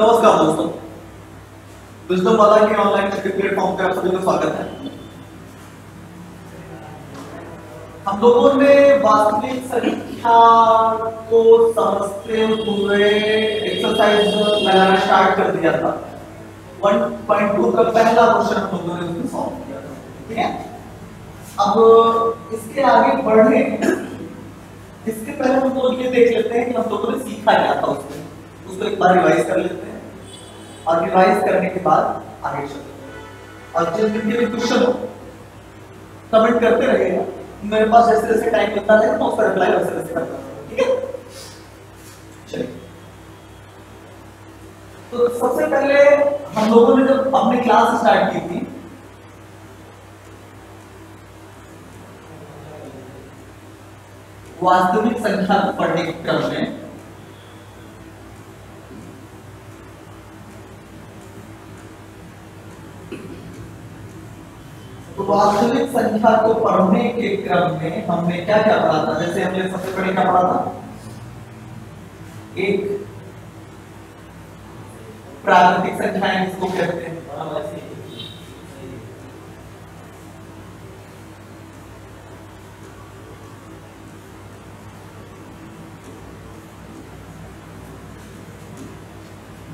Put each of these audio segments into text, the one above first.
नमस्कार दोस्तों, विजडम वाला के ऑनलाइन प्लेटफॉर्म पे आप सभी का स्वागत है। हम लोगों ने वास्तविक संख्या को समझते हुए एक्सरसाइज लगाना स्टार्ट कर दिया था। 1.2 का पहला क्वेश्चन हम लोगों ने उसमें सॉल्व किया था, ठीक है। अब इसके आगे बढ़े इसके पहले हम लोग ये देख लेते हैं कि हम लोगों ने सीखा क्या था उसको एक बार रिवाइज कर लेते हैं और रिवाइज करने के बाद आगे चलते। और जिन जिनके भी क्वेश्चन हो कमेंट करते रहिएगा, मेरे पास जैसे जैसे टाइम मिलता है तो उसका रिप्लाई वैसे वैसे करता हूं, ठीक है। चलिए, तो सबसे पहले हम लोगों ने जब अपनी क्लास स्टार्ट की थी वास्तविक संख्या को पढ़ने के क्रम में तो वास्तविक संख्या को पढ़ने के क्रम में हमने क्या क्या पढ़ा था। जैसे हमने सबसे पहले क्या पढ़ा था, एक प्राकृतिक संख्याएं जिसको कहते हैं,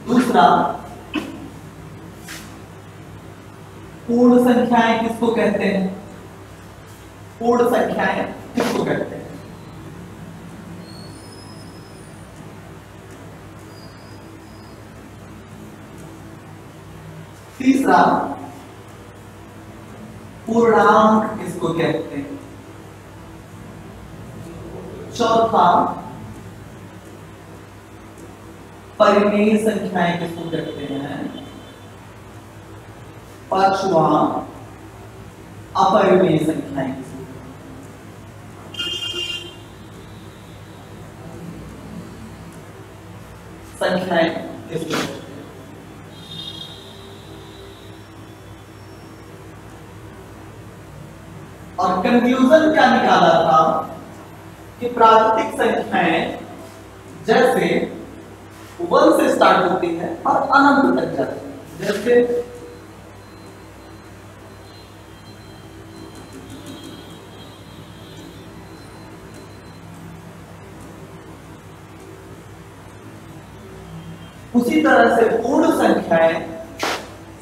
दूसरा पूर्ण संख्याएं किसको कहते हैं, पूर्ण संख्याएं किसको कहते हैं। तीसरा पूर्णांक किसको कहते हैं। चौथा परिमेय संख्याएं किसको कहते हैं। पांचवा अपरिमेय संख्याएं किसको संख्याएं किसको कहते हैं। और कंक्लूजन क्या निकाला था कि प्राकृतिक संख्याएं जैसे 1 से स्टार्ट होती है और अनंत तक जाती है। जैसे उसी तरह से पूर्ण संख्याएं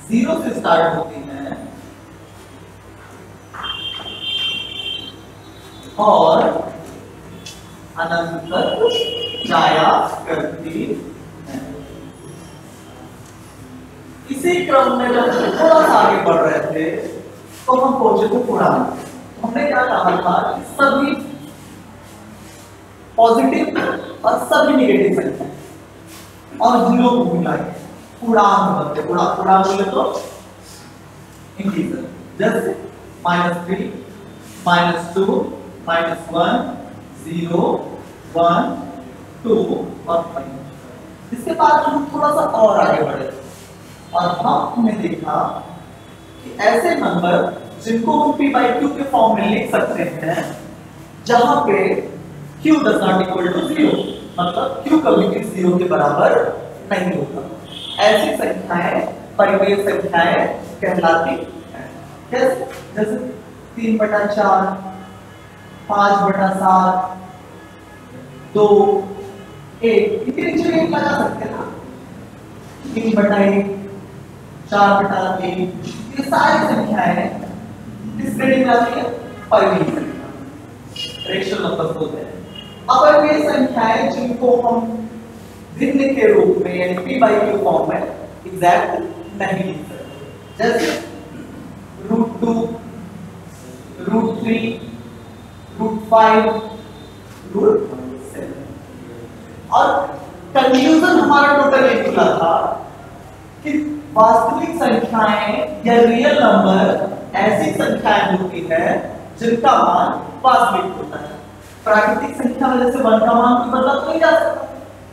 0 से स्टार्ट होती हैं और अनंत तक जाया करती है। इसी क्रम में जब थोड़ा सा आगे बढ़ रहे थे तो हम पहुंचे थे पूर्णांक। हमने क्या कहा था कि सभी पॉजिटिव और सभी नेगेटिव संख्या और 0 को मिलाएं पूर्णांक बनते। पूर्णांक बोले तो इंटीजर, जैसे -3, -2, -1, 0, 1, 2 और 5। इसके बाद हम थोड़ा सा और आगे बढ़े और हमने देखा कि ऐसे नंबर जिनको हम p/q के फॉर्म में लिख सकते हैं जहां पे q does not equal to 0, मतलब q कभी भी 0 के बराबर नहीं होता। ऐसी संख्याएं परिमेय संख्याएं कहलाती हैं। जैसे 3/4, 5/7, 2, 1, इनके नीचे भी लगा सकते हैं ना। 3/1, 4/3, ये सारी संख्याएं किस श्रेणी में आती है, परिमेय संख्या, रेशनल नंबर्स होते हैं। अपरिमेय संख्याएं जिनको हम भिन्न के रूप में यानी p/q फॉर्म में एग्जैक्ट नहीं लिख सकते, जैसे √2, √3, √5, √7। और कंक्लूजन हमारा टोटल ये निकला था कि वास्तविक संख्याएं या रियल नंबर ऐसी संख्याएं होती है जिनका मान वास्तविक होता है। प्राकृतिक संख्या में जैसे 1 का मान भी बदला तो नहीं जा सकता,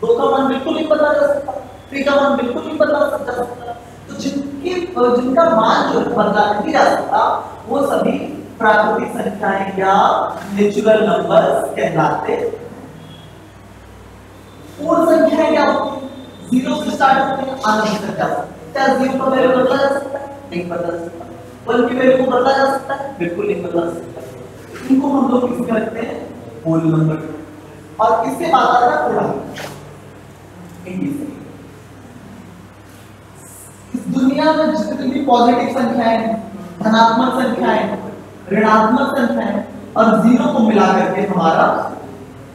2 का मान बिल्कुल नहीं बदला जा सकता, 3 का मान बिल्कुल नहीं बदला जा सकता। तो जिनका मान जो बदला नहीं जा सकता वो सभी प्राकृतिक संख्याएं या नेचुरल नंबर्स कहलाते। पूर्ण संख्याएं क्या होती है, जीरो से स्टार्ट होते हैं, आगे तक जा सकते हैं। क्या जीरो का वैल्यू बदला जा सकता है? नहीं बदला जा सकता। वन की वैल्यू को बदला जा सकता है? बिल्कुल नहीं बदला जा सकता। इनको हम लोग किस में रखते हैं? Whole number. और इसके बाद आता है पूर्णांक। इस दुनिया में जितनी भी पॉजिटिव संख्याएं, धनात्मक संख्याएं, ऋणात्मक संख्याएं और जीरो को मिला करके हमारा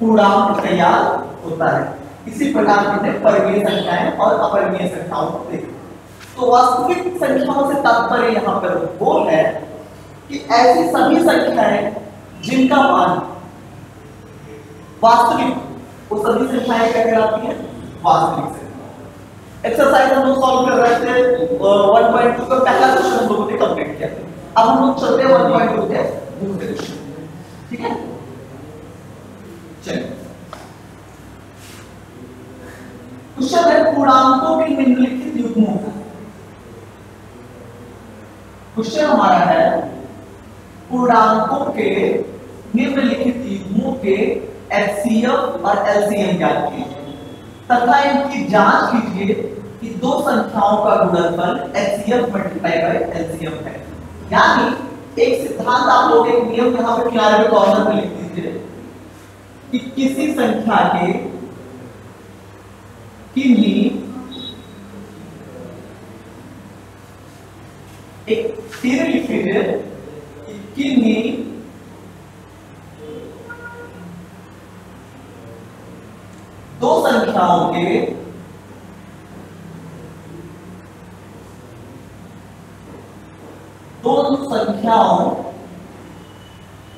पूर्णांक तैयार होता है। इसी प्रकार हमने परिमेय संख्याएं और अपरिमेय संख्याओं को देखा। तो वास्तविक संख्याओं से तात्पर्य यहाँ पर वो है कि ऐसी सभी संख्याएं जिनका मान वास्तविक, वो सभी संख्याएं क्या कहलाती हैं? वास्तविक संख्या। एक्सरसाइज हम लोग सॉल्व कर रहे थे 1.2 का पहला क्वेश्चन हम लोगों ने कंप्लीट किया। अब हम लोग चलते हैं 1.2 के दूसरे क्वेश्चन। ठीक है, चलिए क्वेश्चन है पूर्णांकों के निम्नलिखित युग्मों का। क्वेश्चन हमारा है पूर्णांकों के निम्नलिखित युग्मों के एचसीएफ और एलसीएम ज्ञात कीजिए तथा इनकी जांच कीजिए कि दो संख्याओं का गुणनफल एचसीएफ मल्टीप्लाई बाय एलसीएम है। यानी एक सिद्धांत आप लोग, एक नियम यहां पे किनारे पे कॉर्नर पे लिख दीजिए कि किसी संख्या के किन्हीं एक तीर लिख लीजिए किन्हीं दो संख्याओं के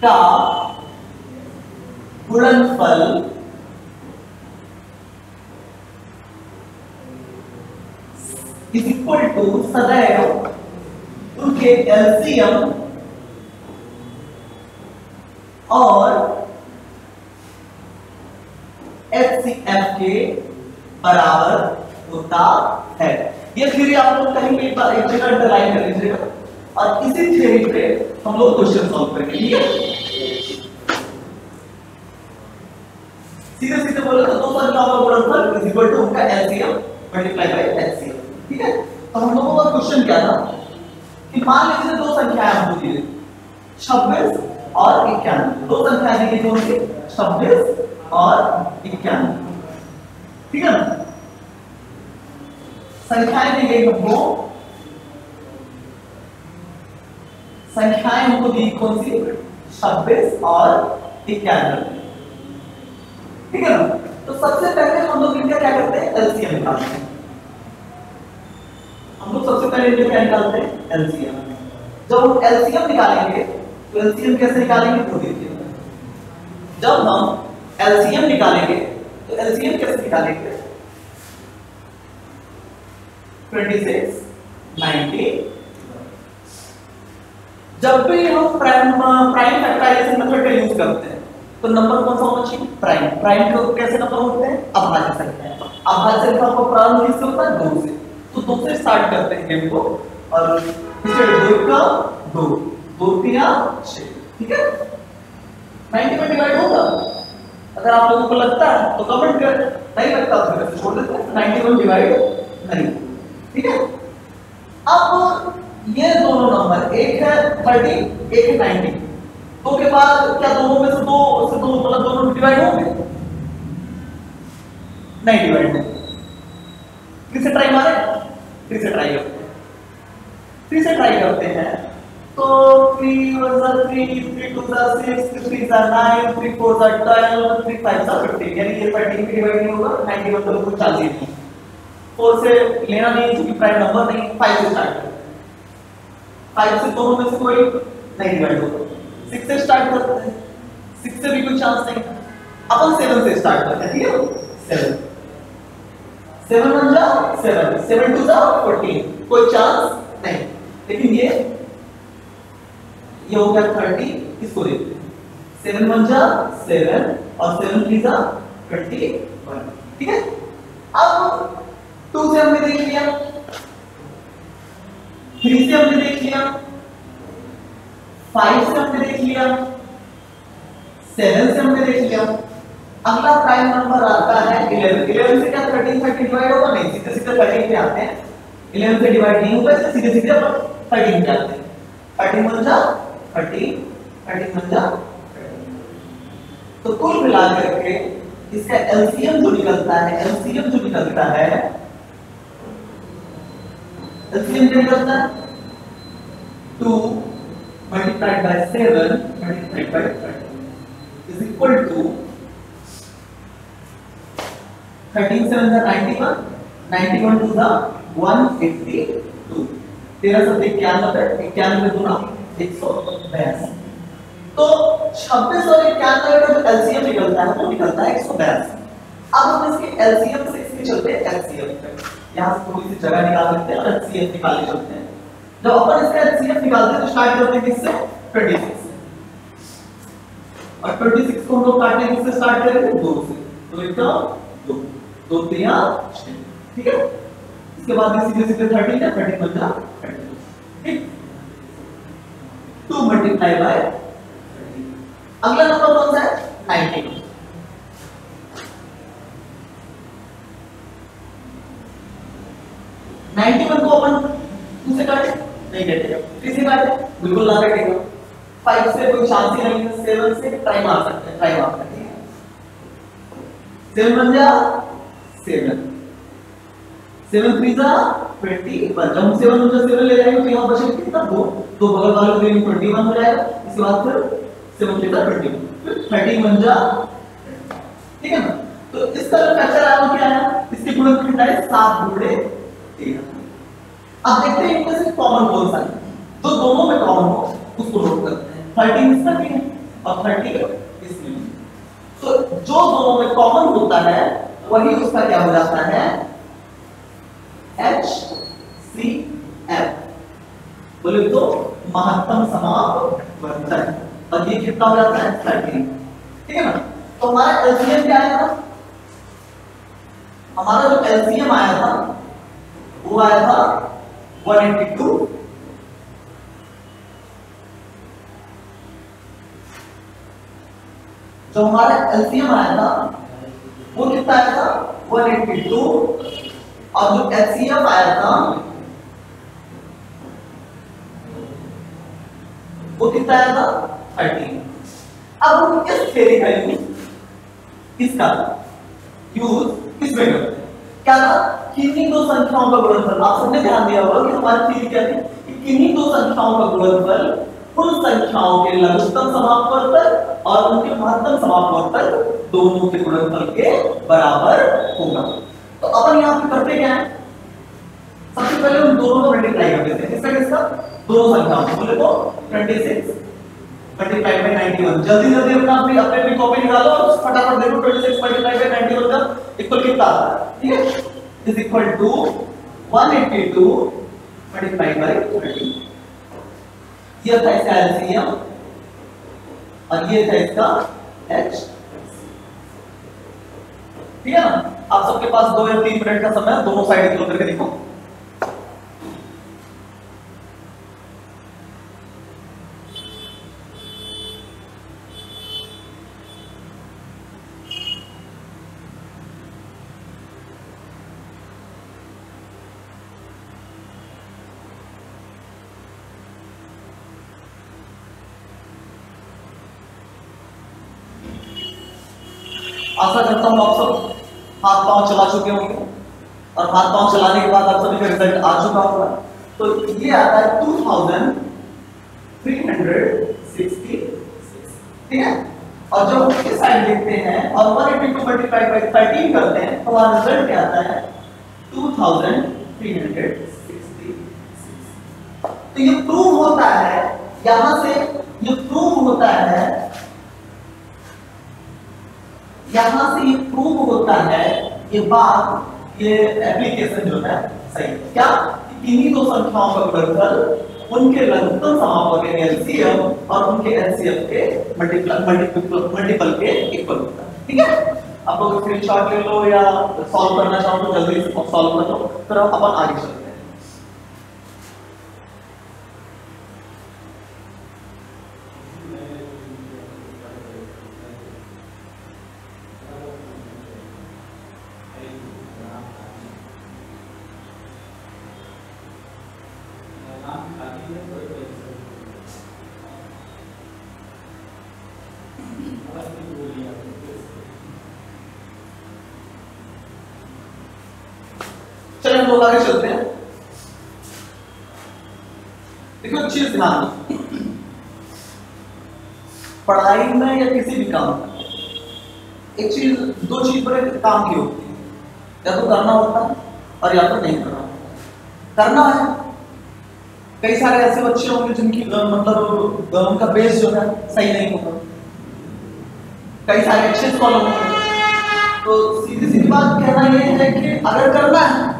का गुणनफल इज इक्वल टू सदैव उनके एलसीएम और एचसीएफ के बराबर होता है। ये थ्योरी आप लोग कहीं भी एक जगह अंडरलाइन कर लीजिएगा और इसी थ्योरी पे हम लोग क्वेश्चन सॉल्व करेंगे। सीधे सीधे बोले तो दो संख्याओं का गुणनफल इज इक्वल टू उनका एलसीएम मल्टीप्लाई बाय एचसीएफ। ठीक है, तो हम लोगों का क्वेश्चन क्या था कि मान लीजिए दो संख्याएं हमको दी 26 और 91। दो संख्याएं दी गई होंगी 26 और 91। ठीक है ना, संख्याएं दी गई हमको, संख्याएं हमको दी कौन सी? 26 और 91। ठीक है ना, तो सबसे पहले हम लोग इनका क्या करते हैं? एलसीएम निकालते हैं। हम लोग सबसे पहले इनका क्या निकालते हैं? एलसीएम। जब हम एलसीएम निकालेंगे तो एलसीएम कैसे निकालेंगे तो देखिए, जब हम एलसीएम निकालेंगे तो एलसीएम कैसे निकालेंगे? 26, 90। जब भी हम प्राइम फैक्टराइजेशन मेथड का यूज करते हैं तो नंबर कौन सा होना चाहिए? प्राइम। प्राइम को कैसे नंबर होते हैं? अभाज्य संख्या। अभाज्य संख्या का प्रारंभ किससे होता है? 2 से। तो 2 से स्टार्ट करते हैं गेम को और इसके 2 का 2, 2 3 6। ठीक है, 90 में डिवाइड होगा। अगर आप लोगों को लगता है तो कमेंट कर, नहीं लगता तो फिर छोड़ देते हैं। 90 में डिवाइड नहीं। ठीक है, अब ये दोनों नंबर, एक है 30, एक है 90, तो के बाद क्या दोनों में से दो मतलब दोनों डिवाइड होंगे? नहीं डिवाइड होंगे। फिर से ट्राई मारे, फिर से ट्राई करते हैं, फिर से ट्राई करते हैं। तो 3 1 3 3 2 6 3 9 3 4 12 3 5 15, यानी ये 30 में डिवाइड नहीं होगा। 90 मतलब कुछ 40 नहीं। 4 से लेना नहीं क्योंकि प्राइम नंबर नहीं। 5 से स्टार्ट करते हैं, 5 से दोनों में से कोई नहीं डिवाइड होगा। 6 से स्टार्ट करते हैं, 6 से भी कोई चांस नहीं। अपन 7 से स्टार्ट करते हैं। ठीक है, 7 7 1 जा 7, 7 2 जा 14, कोई चांस नहीं। लेकिन ये हो गया 30, इसको देखते हैं। 7 1 जा 7 और 7 3 जा 21। ठीक है, अब 2 से हमने देख लिया, 3 से हमने देख लिया, 5 से हमने देख लिया, 7 से हमने देख लिया। अगला प्राइम नंबर आता है 11। 11 से क्या 13 13 डिवाइड होगा नहीं, सीधे सीधे 13 पे आते हैं। 11 से डिवाइड नहीं होगा, इसलिए सीधे सीधे अपन 13 पे आते हैं। 13 बन जा 13, 13 बन जा 13। तो कुल मिलाकर के इसका एलसीएम जो निकलता है, एलसीएम जो निकलता है, एलसीएम क्या निकलता है 2 multiplied by 7 multiplied by 30 is equal to 13 7 is 91, 91 to the 182, 13 7 91, 91 दूना 182। तो 26 और 91 का जो एलसीएम निकलता है वो निकलता है 182। अब हम इसके एलसीएम से इसके चलते हैं एचसीएफ पे, यहां से थोड़ी सी जगह निकाल लेते हैं और एचसीएफ निकालने चलते हैं। जब अपन इसका एचसीएफ निकालते हैं तो स्टार्ट करते हैं किससे 26 से, और 26 को हम लोग काटने किससे स्टार्ट करेंगे 2 से, तो इसका 2 2 3 6, ठीक है। इसके बाद में सीधे सीधे 13 है, 13 बन जा 32, ठीक। 2 मल्टीप्लाई बाय 30। अगला नंबर कौन सा है 91। 91 को अपन 2 से काटे नहीं काटेगा, 3 से काटे बिल्कुल ना काटेगा, 5 से कोई चांस ही नहीं है, 7 से ट्राई मार सकते हैं, ट्राई मार सकते हैं। 7 बन जा 7, 7 3 जा 21। जब हम 7 बन जा 7 ले जाएंगे तो यहाँ बचेगा कितना 2, तो बगल वाले को देंगे 21 हो जाएगा। इसके बाद फिर 7 3 जा 21, फिर 30 बन जा, ठीक है ना। तो इसका जो फैक्टर आया वो क्या है, इसके गुणनफल कितना है 7 गुणे 13। अब देखते हैं इनमें से कॉमन कौन सा है, जो दोनों में कॉमन हो उसको नोट करते हैं। 13 इसका भी है और 30 इसमें भी। तो जो दोनों में कॉमन होता है वही उसका क्या हो जाता है HCF, बोले तो महत्तम समापवर्तन, और ये कितना हो जाता है 13, ठीक है ना। तो हमारा एलसीएम क्या आया था, हमारा जो एलसीएम आया था वो आया था 182, जो हमारा एलसीएम आया था वो कितना आया था 182, और जो एचसीएफ आया था वो कितना आया था 13। अब हम इस थ्योरी का यूज इसका यूज किसमें करते हैं, क्या था किन्हीं दो संख्याओं का गुणनफल। आप सबने ध्यान दिया होगा कि हमारी थ्योरी क्या थी कि किन्हीं दो संख्याओं का गुणनफल उन संख्याओं के लघुत्तम समापवर्तन और उनके महत्तम समापवर्तन दोनों के गुणनफल के बराबर होगा। तो अपन यहाँ पे करते क्या है, सबसे पहले उन दोनों को मल्टीप्लाई कर देते हैं, किसका किसका दोनों संख्याओं, बोले तो 26 मल्टीप्लाई बाय 91। जल्दी जल्दी अपने भी कॉपी निकालो और फटाफट देखो 26 मल्टीप्लाई बाय 91 का इक्वल कितना आता है, ठीक है, is equal to 182 multiply by 30। ये था इसका एलसीएम और ये था इसका एच, ठीक है ना। आप सबके पास 2 या 3 मिनट का समय है, दोनों साइड इक्वल करके देखो। आशा करता हूं आप सब हाथ पांव चला चुके होंगे और हाथ पांव चलाने के बाद आप सभी का रिजल्ट आ चुका होगा। तो ये आता है 2366, ठीक है। और जब हम इस साइड देखते हैं और 182 मल्टीप्लाई बाय 13 करते हैं तो हमारा रिजल्ट क्या आता है 2366। तो ये प्रूव होता है, यहां से ये प्रूव होता है, यहां से ये प्रूव होता है ये बात, ये एप्लीकेशन जो है सही क्या, किन्हीं दो संख्याओं का गुणनफल उनके लघुत्तम समापवर्तन एलसीएम और उनके एचसीएफ के मल्टीपल के इक्वल होता है, ठीक है। आप लोग स्क्रीनशॉट ले लो या सॉल्व करना चाहो तो जल्दी से सॉल्व कर लो, फिर अपन आगे चलते हैं। चलिए हम लोग आगे चलते हैं। देखो चीज ध्यान दो, पढ़ाई में या किसी भी काम में एक चीज, दो चीज पर एक काम की होती है, या तो करना होता है और या तो नहीं करना होता। करना है, कई सारे ऐसे बच्चे होंगे जिनकी मतलब उनका बेस जो है सही नहीं होगा, कई सारे अच्छे स्कॉलर होंगे। तो सीधी सीधी बात कहना ये है कि अगर करना है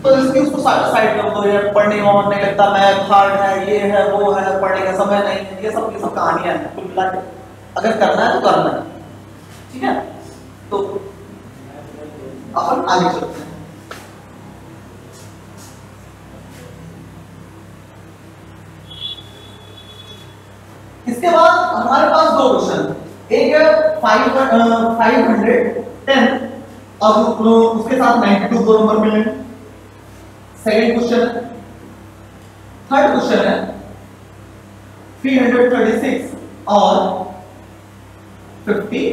तो इसकी उसको साइड कर दो, यार पढ़ने में मन नहीं लगता, मैथ हार्ड है, ये है वो है, पढ़ने का समय नहीं है, ये सब कहानियां हैं। कुल मिला के अगर करना है तो करना है, ठीक है। तो अपन आगे चलते हैं। इसके बाद हमारे पास दो क्वेश्चन, एक है 510 अब उसके साथ 92 दो नंबर मिलेंगे, सेकंड क्वेश्चन है। थर्ड क्वेश्चन है 336 और 54।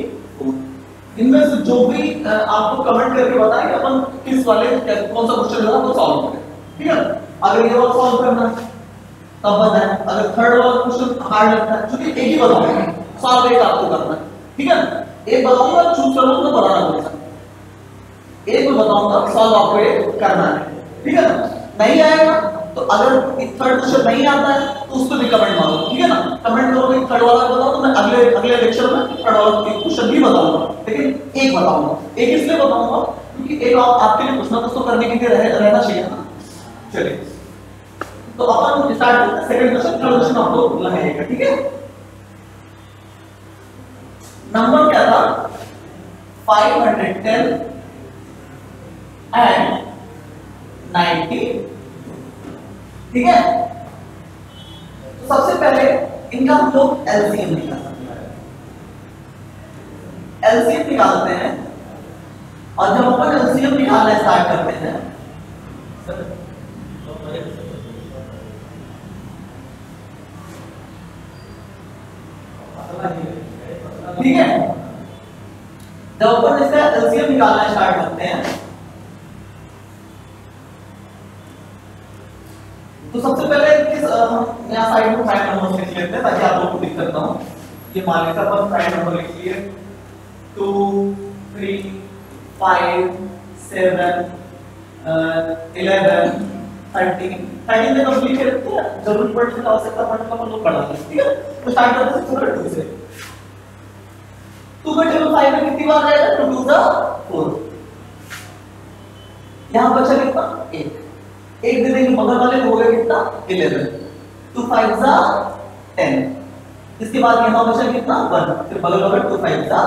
इनमें से जो भी आपको कमेंट करके बताएं कि अपन किस वाले कौन सा क्वेश्चन लगा वो सॉल्व करें, ठीक है। अगर ये वाला सॉल्व करना है तब बताएं, अगर थर्ड वाला क्वेश्चन हार्ड लगता है, क्योंकि एक ही बताऊंगा, सॉल्व एक आपको करना है, ठीक है। एक बताऊंगा, चूज करो तो बताना पड़ेगा, एक में बताऊंगा, सॉल्व आपको एक करना है, ठीक है ना। नहीं आएगा तो अगर थर्ड क्वेश्चन नहीं आता है तो उस पर भी कमेंट मारो, ठीक है ना। कमेंट करोगे थर्ड वाला बताओ तो मैं अगले लेक्चर में थर्ड वाला क्वेश्चन भी बताऊंगा, लेकिन एक बताऊंगा। एक इसलिए बताऊंगा क्योंकि एक आपके लिए कुछ ना कुछ तो करने के लिए रहना चाहिए ना। चलिए तो अपन स्टार्ट करते हैं। सेकंड क्वेश्चन, थर्ड क्वेश्चन आपको लगाएगा, ठीक है। नंबर क्या था 510 एंड 90, ठीक है। तो सबसे पहले इनका हम लोग एलसीएम निकालते हैं। एलसीएम निकालते हैं और जब अपन एलसीएम निकालना स्टार्ट करते हैं ठीक है, जब अपन इसका एलसीएम निकालना स्टार्ट करते हैं तो सबसे पहले किस यहाँ साइड में प्राइम नंबर लिख लेते हैं ताकि आप लोगों को दिक्कत ना हो। ये मान लेते हैं अपन प्राइम नंबर लिख लिए 2 3 5 7 11 13 में कंप्लीट करते हैं, जरूरत पड़ने की आवश्यकता पड़ने पर हम लोग पढ़ा लेंगे, ठीक है। तो स्टार्ट करते हैं थोड़ा 2 से। 2 का टेबल 5 में कितनी बार आएगा, 2 2 4, यहां बचा कितना 1, एक दे देंगे बगल वाले को, हो गया कितना 11, 2 5 10, इसके बाद यहां बचा कितना 1, फिर बगल वाले 2 5 10,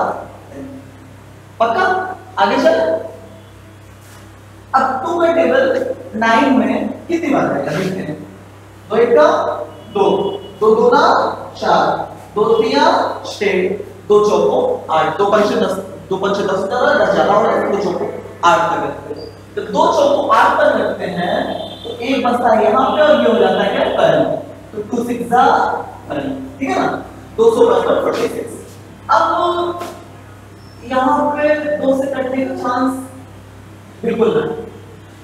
पक्का। आगे चले, अब 2 का टेबल 9 में कितनी बार आएगा देखते हैं। 2 1 का 2, 2 2 का 4, 2 3 6, 2 चौको 8, 2 5 10, 2 5 10 ज्यादा हो रहा है, 2 चौको 8 तक रखते हैं। तो 2 चौको 8 तक रखते हैं तो एक बचता है यहाँ पे और ये हो जाता है क्या 12, तो 2 6 12, ठीक है ना। 246। अब यहाँ पे 2 से कटने का चांस बिल्कुल नहीं।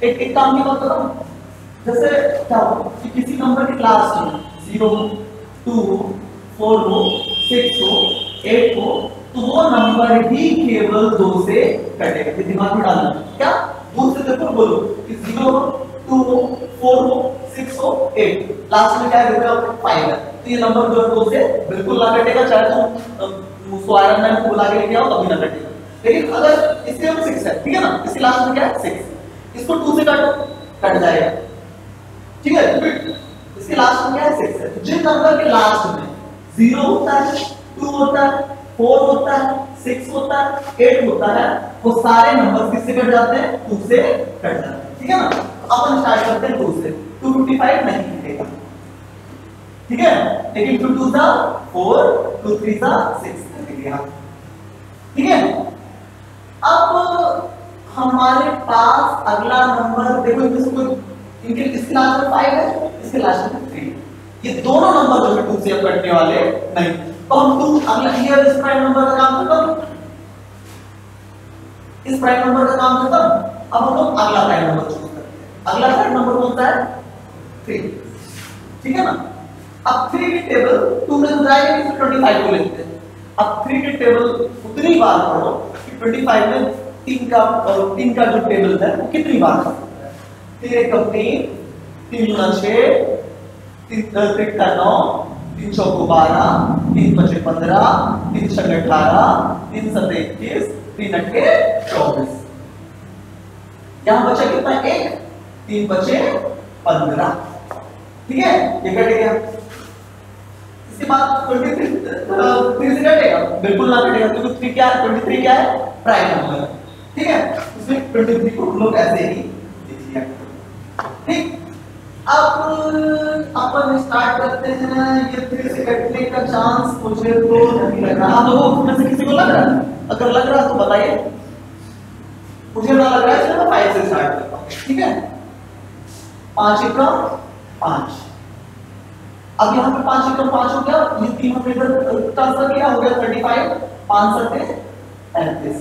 एक काम की बात बताऊं, जैसे क्या हो कि किसी नंबर के लास्ट में 0 2 4 हो 6 हो 8 हो तो वो नंबर ही केवल 2 से कटेगा। दिमाग में डालना क्या, 2 से देखो बोलो कि 0 हो 2 हो 4 हो 6 हो 8, लास्ट में क्या है 5 है, तो ये नंबर जो है 2 से बिल्कुल ना कटेगा, चाहे तुम उसको आयरन मैन को बुला के लेके आओ तभी ना कटेगा। लेकिन अगर इसके 6 है, ठीक है ना, इसके लास्ट में क्या है 6, इसको 2 से काटो कट जाएगा, ठीक है। इसके लास्ट में क्या है 6 है, जिन नंबर के लास्ट में 0 होता है 2 होता है 4 होता है 6 होता है 8 होता है वो सारे नंबर किससे कट जाते हैं 2 से कट जाते हैं, ठीक है ना। तो अपन स्टार्ट करते हैं 2 से, 255 नहीं कटेगा, ठीक है, लेकिन 2 2 4 2 3 6 कटेगा, ठीक है। अब हमारे पास अगला नंबर देखो, इनमें से कोई इनके इसके लास्ट में 5 है, इसके लास्ट में 3, ये दोनों नंबर जो है 2 से अब कटने वाले नहीं, तो हम तुम अगला क्लियर इस प्राइम नंबर का काम खत्म, इस प्राइम नंबर का काम खत्म। अब हम लोग अगला प्राइम नंबर चूज करते हैं। अगला प्राइम नंबर कौन सा है? 3, ठीक है ना। अब 3 की टेबल 2 में तो जाएगा नहीं, 25 को लेते हैं। अब 3 की टेबल उतनी बार पढ़ो कि 25 में 3 का जो टेबल है वो कितनी बार आ सकता है। 3 एक 3, 3 गुना 6, 3 का 9, 3 चौको 12, 3 पचे 15, 3 छठे 18, 3 सते 21, 3 अट्ठे 24। यहां बचा कितना? 1, 3 बचे 15, ठीक है, ये कट गया। इसके बाद 23 3 से कटेगा? बिल्कुल ना कटेगा, क्योंकि 3 क्या है? 23 क्या है? प्राइम नंबर, ठीक है। इसमें 23 को हम लोग ऐसे ही लिख लिया, ठीक। अब अपन स्टार्ट करते हैं। ये 3 से कटने का चांस मुझे तो नहीं लग रहा। आप लोगों में से किसी को लग रहा है? अगर लग रहा है तो बताइए। मुझे ना लग रहा है, इसलिए मैं 5 से स्टार्ट करता हूं, ठीक है। 5 एकम 5। अब यहाँ पे 5 एकम 5 हो गया, ये 3 हमने इधर ट्रांसफर किया, हो गया 35, 5 सते 35।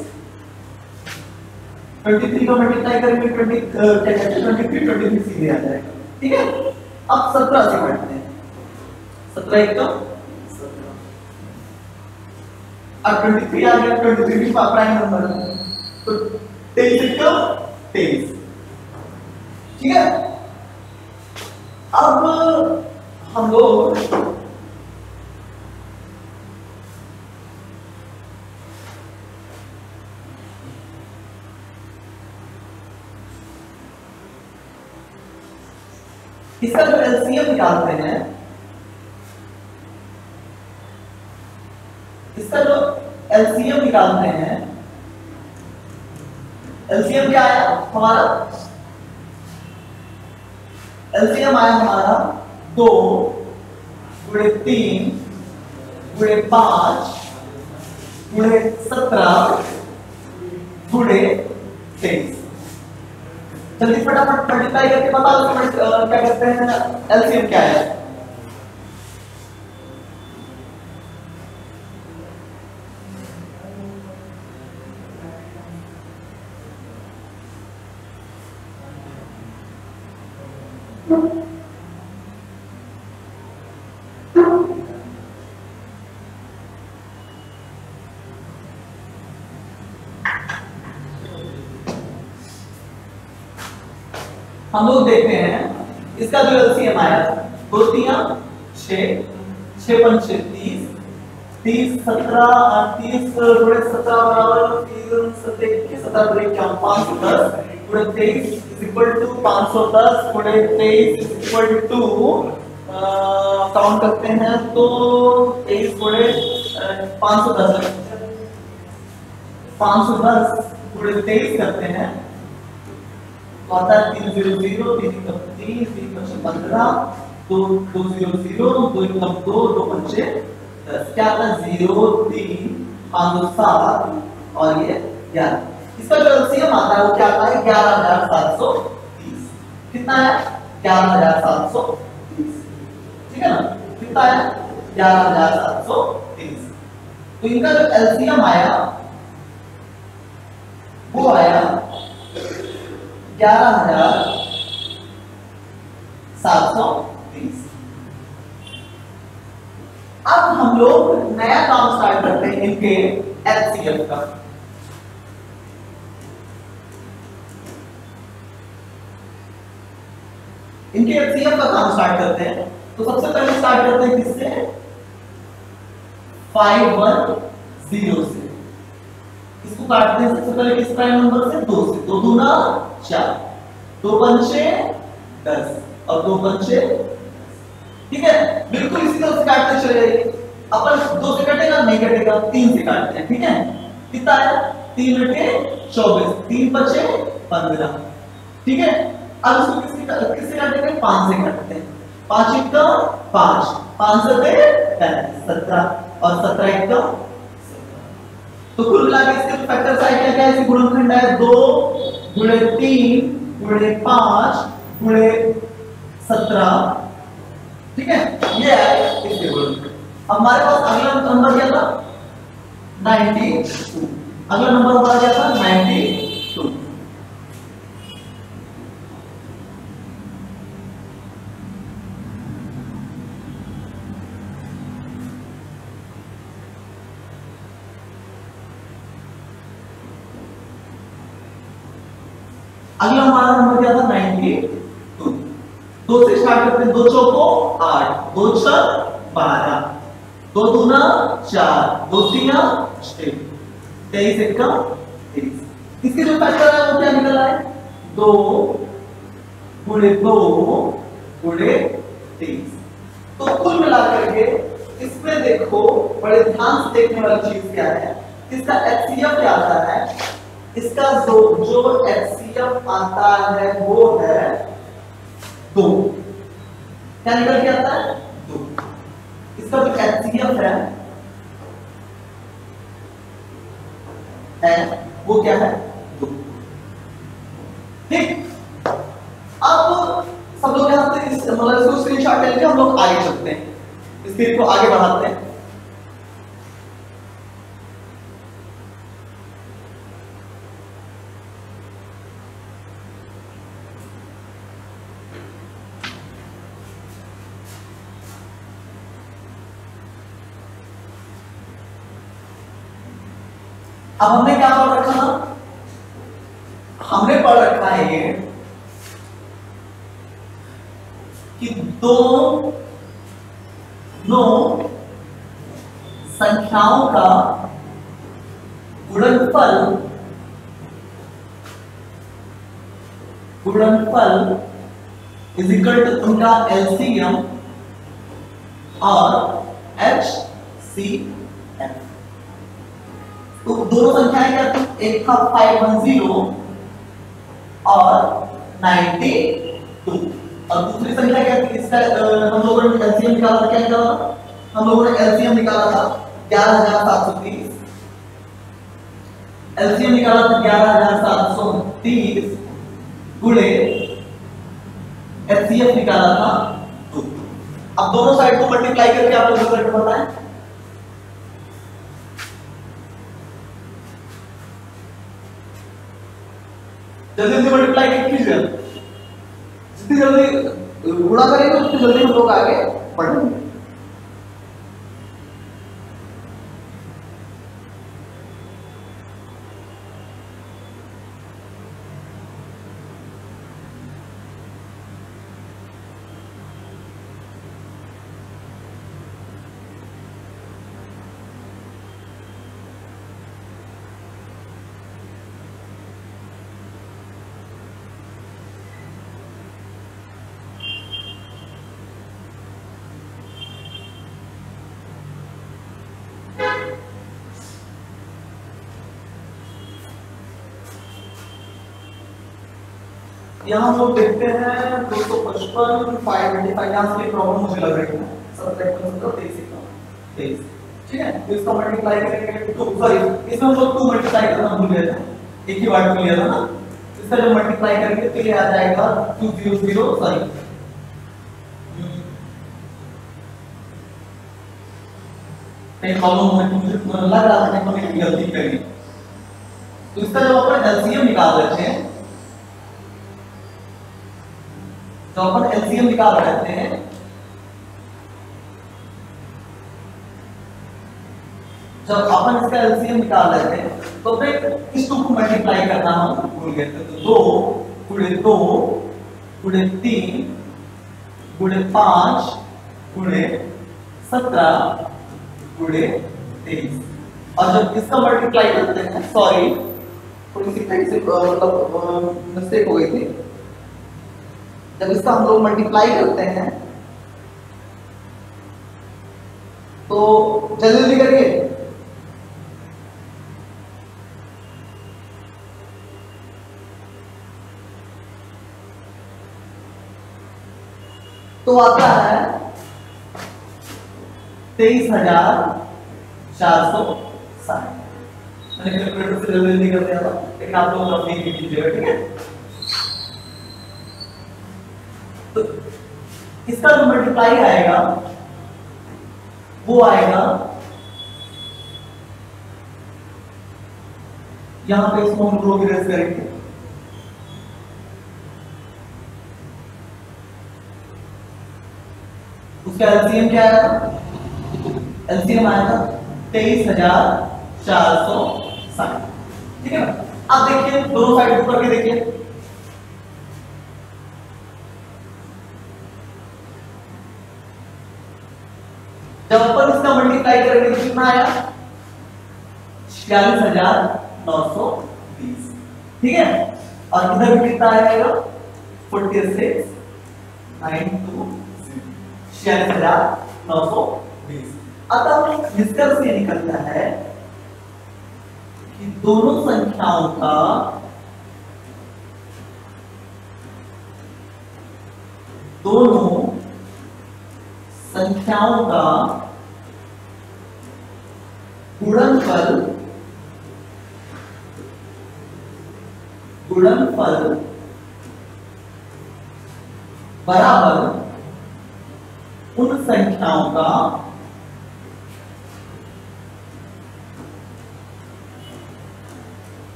23 को मल्टीप्लाई करेंगे 23 सीधे आ जाएगा, ठीक है। अब 17 से काटते हैं। 17 एकम 17। अब 23 आ गया, 23 भी प्राइम नंबर है, तो 23 एकम 23, ठीक है। अब हम लोग इसका जो एलसीएम निकालते हैं, इसका जो एलसीएम निकालते हैं, एलसीएम क्या आया हमारा? एलसीएम आया हमारा 2 गुणे 3 गुणे 5 गुणे 17 गुणे 23। जल्दी फटाफट मल्टीप्लाई करके बता दो क्या कहते हैं, एलसीएम क्या है? हम लोग देखते हैं इसका जो एलसीएम आया 2 3 6, 6 5 30, 30 17 30 गुणे 17 बराबर 3 7 21 17 गुणे 510 गुणे 23 इज इक्वल टू 510 गुणे 23 इज इक्वल टू काउंट करते हैं तो 23 गुणे 510 गुणे 23 करते हैं, आता है 3 0 0 3 3 3 15 2 2 0 0 2 2 2 5 10, क्या आता है 0 3 5 2 7 और ये 11। इसका जो एलसीएम आता है वो क्या आता है 11730। कितना है? 11730, ठीक है ना। कितना है? 11730। तो इनका जो एलसीएम आया वो आया 11730। अब हम लोग नया काम स्टार्ट करते हैं इनके एचसीएफ का। इनके एचसीएफ का काम स्टार्ट करते हैं। तो सबसे पहले स्टार्ट करते हैं किससे? 510 से। इसको काटते हैं सबसे पहले किस प्राइम नंबर से? 2 से। 2 दूना 4, 2 पंचे 10 और 2 पंचे, ठीक है। बिल्कुल इसी तरह से काटते चले जाइए। अपन 2 से कटेगा नहीं कटेगा, 3 से काटते हैं, ठीक है। कितना है? 3 बटे 24, 3 बचे 15, ठीक है। अब इसको किससे काटेंगे? 5 से काटते हैं। 5 एक 5, 5 से 17 और 17 एक तो कुल मिला के इसके जो फैक्टर्स आए क्या क्या? इसके गुणनखंड है 2 गुणे 3 गुणे 5 गुणे 17, ठीक है। ये है इसके गुणनखंड। हमारे पास अगला नंबर क्या था 92, अगला नंबर हमारा क्या था 92। अगला हमारा नंबर क्या था 92। दो से स्टार्ट करते हैं, दो चौको 8, दो छह 12, दो दूना 4, दो तीना 6, 23 एक्का 23। इसके जो फैक्टर है वो क्या निकल रहा है 2 गुणे 2 गुणे 23। तो कुल मिलाकर के इसमें देखो बड़े ध्यान से देखने वाली चीज क्या है, इसका एचसीएफ क्या आता है, इसका जो एचसीएफ आता है वो है 2। क्या निकल के आता है 2। इसका जो एचसीएफ है वो क्या है 2। ठीक, अब सब लोग यहां से मतलब इसको स्क्रीनशॉट लेके हम लोग आगे चलते हैं, स्क्रीन को आगे बढ़ाते हैं। अब हमने क्या पढ़ रखा था, हमने पढ़ रखा है ये कि दोनों संख्याओं का गुणनफल इज इक्वल टू उनका एलसीएम और एचसीएफ। तो दोनों संख्याएं क्या थी, एक था 510 और 92 और दूसरी संख्या क्या थी, इसका हम लोगों ने एलसीएम निकाला था। क्या निकाला था हम लोगों ने एलसीएम निकाला था 11730, एलसीएम निकाला था 11730 गुणे एचसीएफ निकाला था 2। अब दोनों साइड को मल्टीप्लाई करके आप लोग रिजल्ट बताएं। जल्दी से मल्टीप्लाई कीजिए, जितनी जल्दी गुणा करेंगे उतनी जल्दी हम लोग आगे बढ़ेंगे। यहाँ हम लोग देखते हैं 255 525, यहाँ से प्रॉब्लम मुझे लग रही है सब्जेक्ट में तो 23, ठीक है। तो इसका मल्टीप्लाई करेंगे तो सॉरी इसमें हम लोग 2 मल्टीप्लाई करना भूल गए थे, एक ही बार क्लियर है ना। इसका जब मल्टीप्लाई करेंगे तो ये आ जाएगा 200 सॉरी एक प्रॉब्लम मुझे लग रहा था कि मैंने गलती करी। तो इसका जब अपन एलसीएम निकाल लेते हैं, तो अपन एलसीएम निकाल लेते हैं जब अपन इसका एलसीएम निकाल लेते हैं तो फिर इस 2 को मल्टीप्लाई करना हम भूल गए थे। तो 2 गुणे 2 गुणे 3 गुणे 5 गुणे 17 गुणे 23। और जब इसका मल्टीप्लाई करते हैं, सॉरी थोड़ी सी मतलब मिस्टेक हो गई थी, जब इसका हम लोग मल्टीप्लाई करते हैं तो जल्दी जल्दी करिए, तो आता है 23,460। मैंने कैलकुलेटर से जल्दी जल्दी कर दिया था, लेकिन आप लोग अपनी कीजिएगा, ठीक है। तो इसका जो मल्टीप्लाई आएगा वो आएगा यहां पे, इसको हम रो इरेज करेंगे। उसका एलसीएम क्या आएगा? एलसीएम आएगा 23,460। ठीक है ना? अब देखिए दोनों साइड ऊपर के देखिए, जब अपन इसका मल्टीप्लाई करेंगे तो कितना आया? 46,920। ठीक है, और इधर भी कितना आएगा? 46,920, 46,920। अतः निष्कर्ष ये निकलता है कि दोनों संख्याओं का गुणनफल बराबर उन संख्याओं का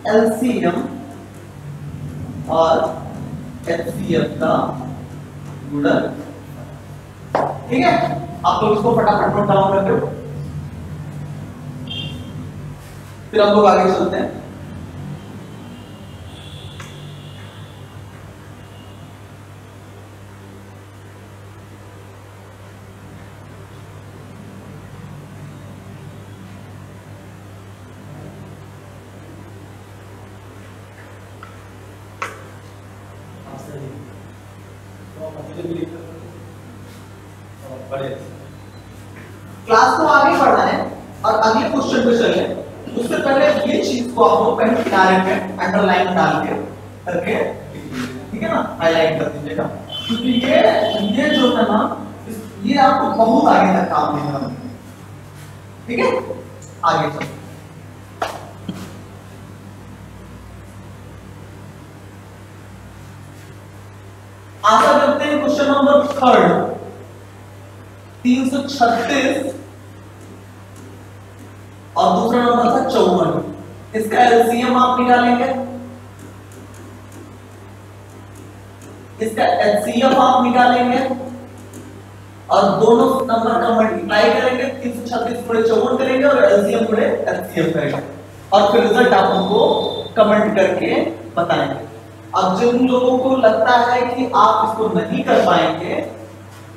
एलसीएम और एचसीएफ का गुणन। ठीक है, आप लोग इसको फटाफट नोट डाउन कर लो, फिर हम लोग आगे चलते हैं। क्लास को आगे बढ़ना है और अगले क्वेश्चन पे चले। उससे पहले ये चीज को आप लोग पेन किनारे पे अंडरलाइन डाल के करके, ठीक है ना, हाईलाइट कर दीजिएगा, क्योंकि ये जो है ना, ये आपको बहुत आगे तक काम देगा। ठीक है, आगे चलो। आशा करते हैं क्वेश्चन नंबर 3 336 और दूसरा नंबर था 54। इसका एलसीएम आप निकालेंगे, इसका एचसीएफ आप निकालेंगे और दोनों नंबर का मल्टीप्लाई करेंगे, 336 गुणे 54 करेंगे और एलसीएम गुणे एचसीएफ करेंगे और फिर रिजल्ट आप हमको कमेंट करके बताएंगे। अब जिन लोगों को लगता है कि आप इसको नहीं कर पाएंगे,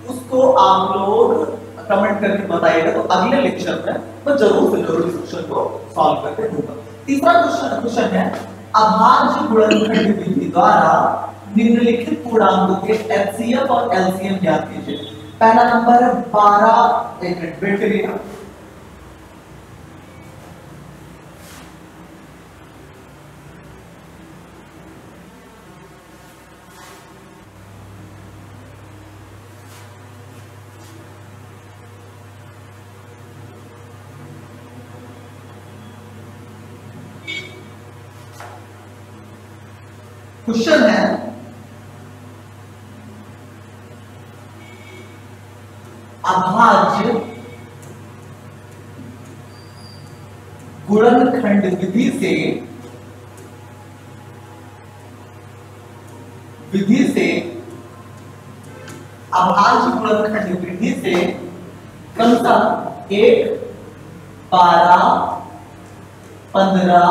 उसको आप लोग कमेंट करके बताइएगा, तो अगले लेक्चर में मैं जरूर से जरूर इस क्वेश्चन को सॉल्व करके दूंगा। तीसरा क्वेश्चन है अभाज्य गुणनखंड विधि द्वारा निम्नलिखित पूर्णांकों के एचसीएफ और एलसीएम ज्ञात कीजिए। पहला नंबर है 12, एक मिनट वेट करिएगा, क्वेश्चन है अभाज्य गुणनखंड विधि से अभाज्य गुणनखंड विधि से क्रमशः 1, 12, 15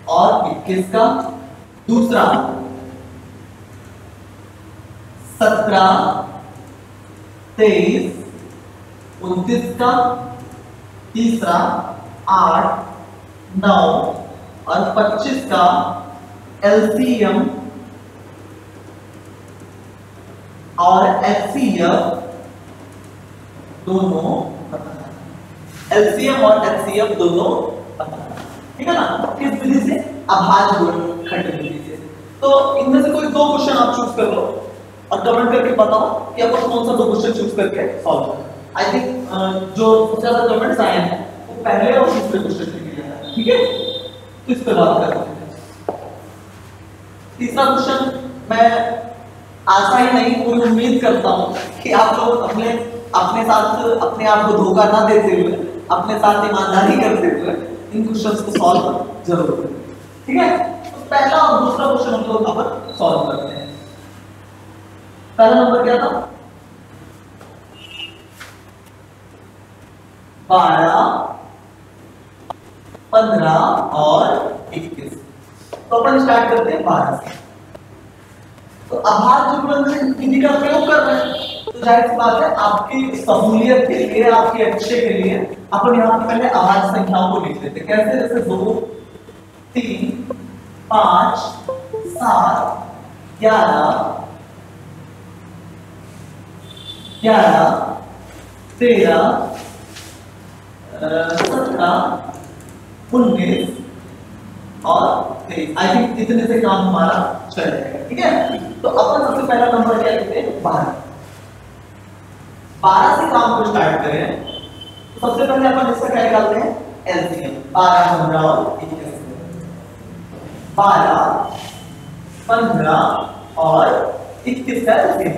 और 21 का, दूसरा 17, 23, 29 का, तीसरा 8, 9 और 25 का एलसीएम और एचसीएफ दोनों बताना। एलसीएम और एचसीएफ दोनों बताना, ठीक है ना, किस विधि से? अभाज्य गुणनखंड विधि से। तो इनमें से कोई 2 क्वेश्चन आप चूज कर लो और कमेंट करके बताओ कि आपको कौन सा 2 क्वेश्चन चूज करके सॉल्व करना। आई थिंक जो सबसे ज्यादा कमेंट्स आए हैं वो पहले और तीसरे क्वेश्चन के लिए है, ठीक है, तो इस पे बात करते हैं। तीसरा क्वेश्चन मैं आशा ही नहीं पूरी उम्मीद करता हूँ कि आप लोग अपने साथ अपने आप को धोखा ना देते हुए, अपने साथ ईमानदारी करते हुए इन क्वेश्चंस को सॉल्व जरूर करें। ठीक है, तो पहला और दूसरा क्वेश्चन हम लोग अपन सॉल्व करते हैं। पहला नंबर क्या था? 12, 15 और 21। तो अपन स्टार्ट करते हैं 12 से। तो अभाज्य गुणन विधि का प्रयोग कर रहे हैं, तो जाहिर सी बात है आपकी सहूलियत के लिए, आपके अच्छे के लिए अपन यहाँ पे पहले अभाज्य संख्याओं को लिख लेते हैं। कैसे? जैसे 2, 3, 5, 7, 11, 13, 17, 19 और 23। आई थिंक इतने से काम हमारा चल जाएगा। ठीक है, तो अपन सबसे पहला नंबर क्या लेते हैं? 12। 12 से काम को स्टार्ट करें तो सबसे पहले अपन इसका क्या निकालते हैं? एलसीएम। 12, 15 और 21। 12, 15 और 21 का एलसीएम।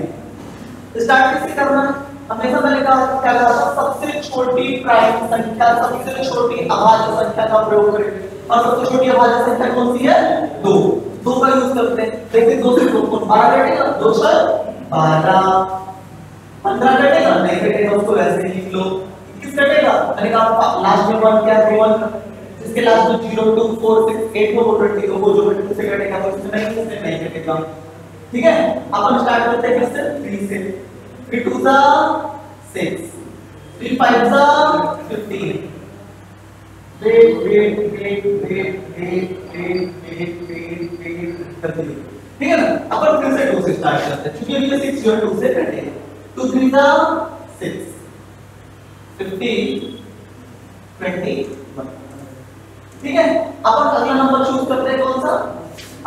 स्टार्ट किससे करना है? हमेशा मैंने कहा क्या कहा था? सबसे छोटी प्राइम संख्या, सबसे छोटी अभाज्य संख्या का प्रयोग करेंगे। और सबसे छोटी अभाज्य संख्या कौन सी है? 2। 2 का यूज करते हैं। देखिए 2 से 2 12 कटेगा, 2 6 12, 15 कटेगा, नहीं कटेगा उसको वैसे ही लिख लो। 21 कटेगा, मैंने कहा लास्ट में 1 क्या है? 1। इसके लास्ट में 0 2 4 6 8 वो 22 वो जो 22 से कटेगा तो इसमें नहीं कटेगा। ठीक है, अपन स्टार्ट करते हैं किससे? 3 से। 3 2 जा 6, 3 5 जा 15। ठीक है ना? अपन फिर से 2 से स्टार्ट करते हैं, क्योंकि ये 6 जो 2 से कटेगा। 2 3 जा 6, 15 21। ठीक है, अपन अगला नंबर चूज करते हैं कौन सा?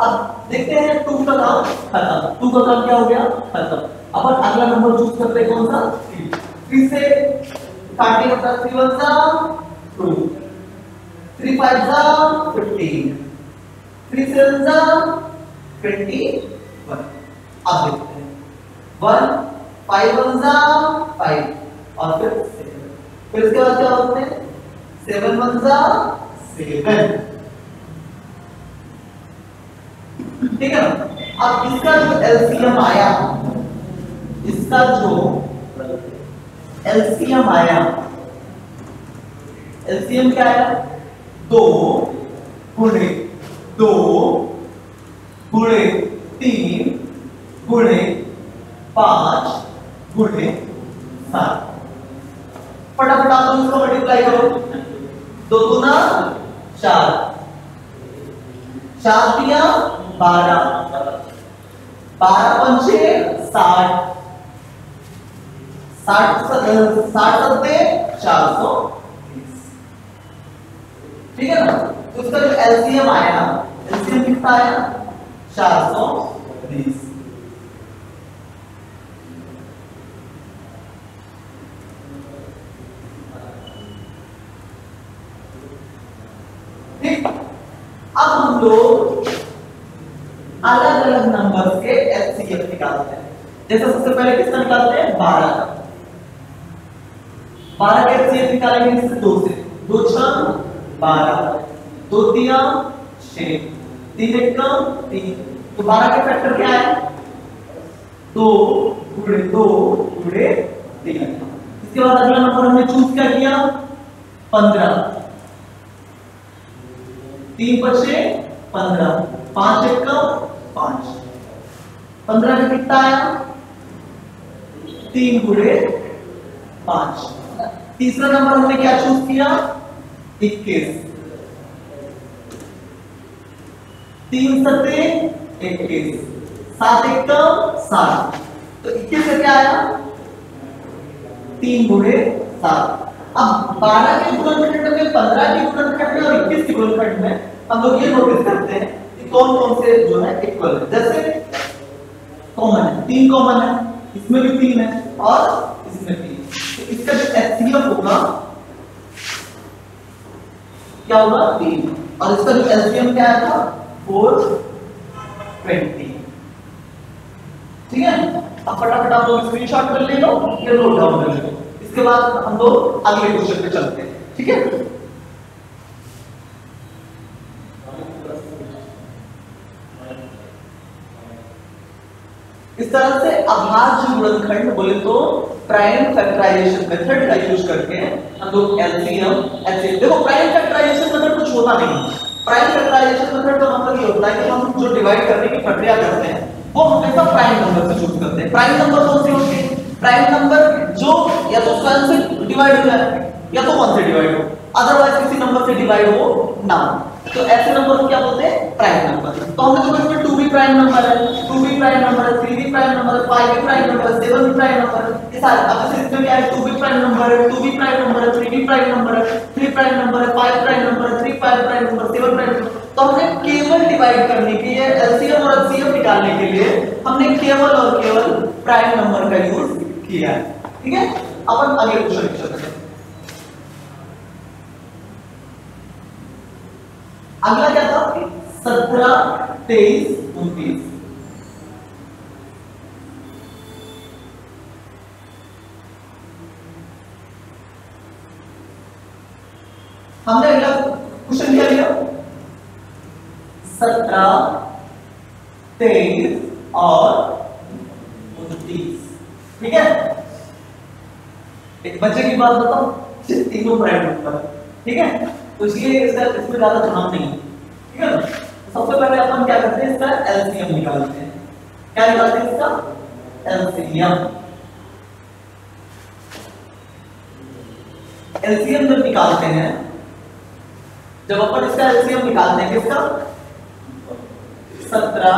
अब देखते हैं 2 का काम खत्म। 2 का काम क्या हो गया? खत्म। अपन अगला नंबर चूज करते हैं कौन सा? 3 से काटेगा तो 3 1 जा 2, 3 5 जा 15, 3 7 जा 21। अब देखते हैं 1 5 1 जा 5 और फिर इसके बाद क्या होते हैं? 7 1 जा 7। ठीक है ना? अब इसका जो एलसीएम आया, इसका जो एलसीएम आया, एलसीएम क्या आया? 2 गुणे 2 गुणे 3 गुणे 5 गुणे 7। फटाफट आप लोग इसको मल्टीप्लाई करो। 2 दूना 4, 4 दिया 12, 12 पंचे 60, 60 सत्ते 420। ठीक है ना? तो इसका जो एलसीएम आया, एलसीएम कितना आया? 420। ठीक, अब हम लोग अलग अलग नंबर्स के एचसीएफ निकालते हैं। जैसे सबसे पहले किसका निकालते हैं? 12 का। 12 का एचसीएफ निकालेंगे इससे 2 से। 2 6 12, 2 3 6, 3 1 3। तो 12 के फैक्टर क्या है? 2 गुणे 2 गुणे 3। इसके बाद अगला नंबर हमने चूज क्या किया? 15। 3 बचे 15, 5 1 5। 15 का कितना आया? 3 गुणे 5। तीसरा नंबर हमने क्या चूज किया? 21। 3 सत्ते 21, 7 1 7। तो 21 से क्या आया? 3 गुणे 7। अब 12 के गुणनखंड में, 15 के गुणनखंड में और 21 के गुणनखंड में हम लोग ये नोटिस करते हैं कि कौन कौन से जो है इक्वल है। जैसे कॉमन है, 3 कॉमन है, इसमें भी 3 है और इसमें 3। तो इसका जो एचसीएफ होगा क्या होगा? 3। और इसका जो एलसीएम क्या आया था? 420। ठीक है, अब फटाफट आप लोग स्क्रीनशॉट कर ले लो या नोट डाउन कर लो। इसके बाद हम लोग अगले क्वेश्चन पे चलते हैं, ठीक है। इस तरह से अभाज्य गुणनखंड बोले तो प्राइम फैक्टराइजेशन मेथड का यूज करके हम लोग एलसीएम एचसीएफ, देखो प्राइम फैक्टराइजेशन मेथड कुछ होता नहीं। प्राइम फैक्टराइजेशन मेथड का मतलब ये होता है कि हम जो डिवाइड करने की प्रक्रिया करते हैं वो हमेशा प्राइम नंबर से चूज करते हैं। प्राइम नंबर कौन से होते हैं? प्राइम नंबर जो या तो स्वयं से डिवाइड हो जाए या तो 1 से डिवाइड हो, अदरवाइज किसी नंबर से डिवाइड हो ना, तो ऐसे नंबर को क्या बोलते हैं? Prime number. तो हमने देखो इसमें 2 भी प्राइम नंबर है, 2 भी प्राइम नंबर है, 3 भी प्राइम नंबर है, 5 भी प्राइम नंबर है, 7 भी प्राइम नंबर है। ये सारे अब जैसे इसमें क्या है, 2 भी प्राइम नंबर है, 2 भी प्राइम नंबर है, 3 भी प्राइम नंबर है, 3 प्राइम नंबर है, 5 प्राइम नंबर है, 3 5 प्राइम नंबर, 7 प्राइम नंबर। तो हमने केवल डिवाइड करने के लिए एलसीएम और एचसीएफ निकालने के लिए हमने केवल और केवल प्राइम नंबर का यूज किया है, ठीक है। अपन अगले क्वेश्चन पे चलते हैं। अगला क्या था? 17 23 29। हमने अगला क्वेश्चन क्या लिया? 17 23 और 29, ठीक है। एक बच्चे की बात बताओ, तीनों प्राइम नंबर, ठीक है, तो इसलिए इसमें ज्यादा ध्यान नहीं, ठीक है। सबसे पहले अपन क्या करते हैं, इसका एलसीएम निकालते हैं। क्या निकालते हैं? इसका एलसीएम। एलसीएम जब निकालते हैं, जब अपन इसका एलसीएम निकालते हैं किसका? 17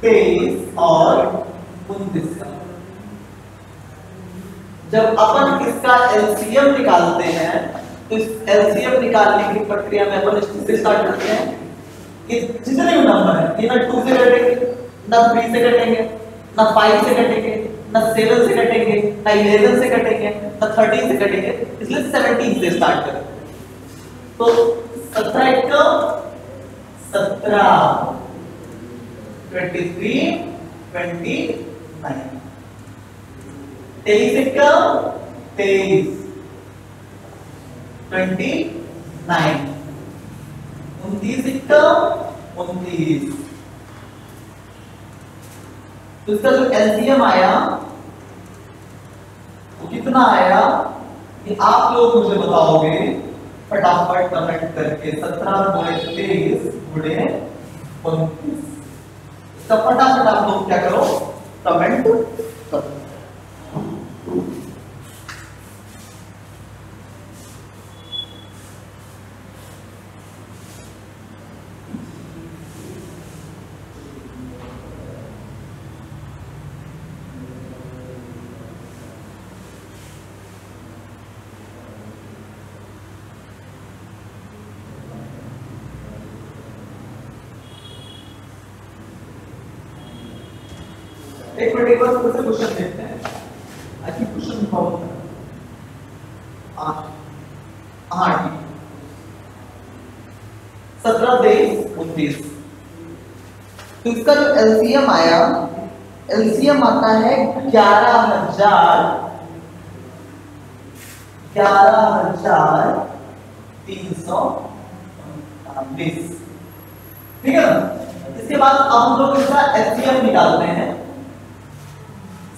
23 और 29 का। जब अपन इसका एलसीएम निकालते हैं तो इस एलसीएम निकालने की प्रक्रिया में अपन इससे स्टार्ट करते हैं कि जितने भी नंबर है, ये ना 2 से कटेंगे, ना 3 से कटेंगे, ना 5 से कटेंगे, ना 7 से कटेंगे, ना 11 से कटेंगे, ना 13 से कटेंगे, इसलिए 17 से स्टार्ट करें। तो 17 का 17 23 29 23 का 23 29 29 का 29। तो इसका जो एलसीएम आया वो कितना आया कि आप लोग मुझे बताओगे फटाफट कमेंट करके। 17 गुणे 23 गुणे 29, इसका फटाफट आप लोग क्या करो, कमेंट करो। एक मिनट, एक बार फिर से क्वेश्चन देखते हैं। आई थिंक क्वेश्चन बहुत हाँ ठीक, 17 23 29। तो इसका जो एलसीएम आया, एलसीएम आता है 11,320, ठीक है ना। इसके बाद अब हम लोग इसका एचसीएफ निकालते हैं।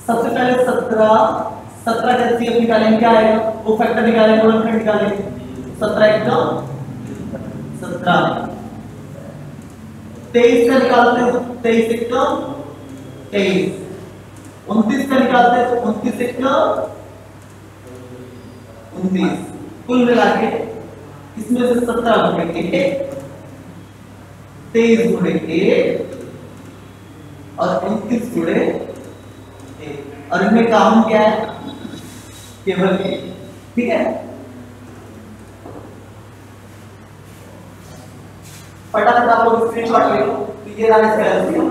सबसे पहले 17 का एचसीएफ निकालेंगे, क्या आएगा? वो फैक्टर निकालेंगे, गुणनखंड निकालेंगे। 17 का 17, 23 का निकालते हैं, 23 का 23, 29 का निकालते हैं, 29 का 29। कुल मिला के इसमें से 17 गुणे 1, 23 गुणे 1 और 29 गुणे 1, और इनमें काम क्या है? केवल 1, ठीक है। फटाफट आप लोग स्क्रीनशॉट ले लो। ये रहा इसका एलसीएम,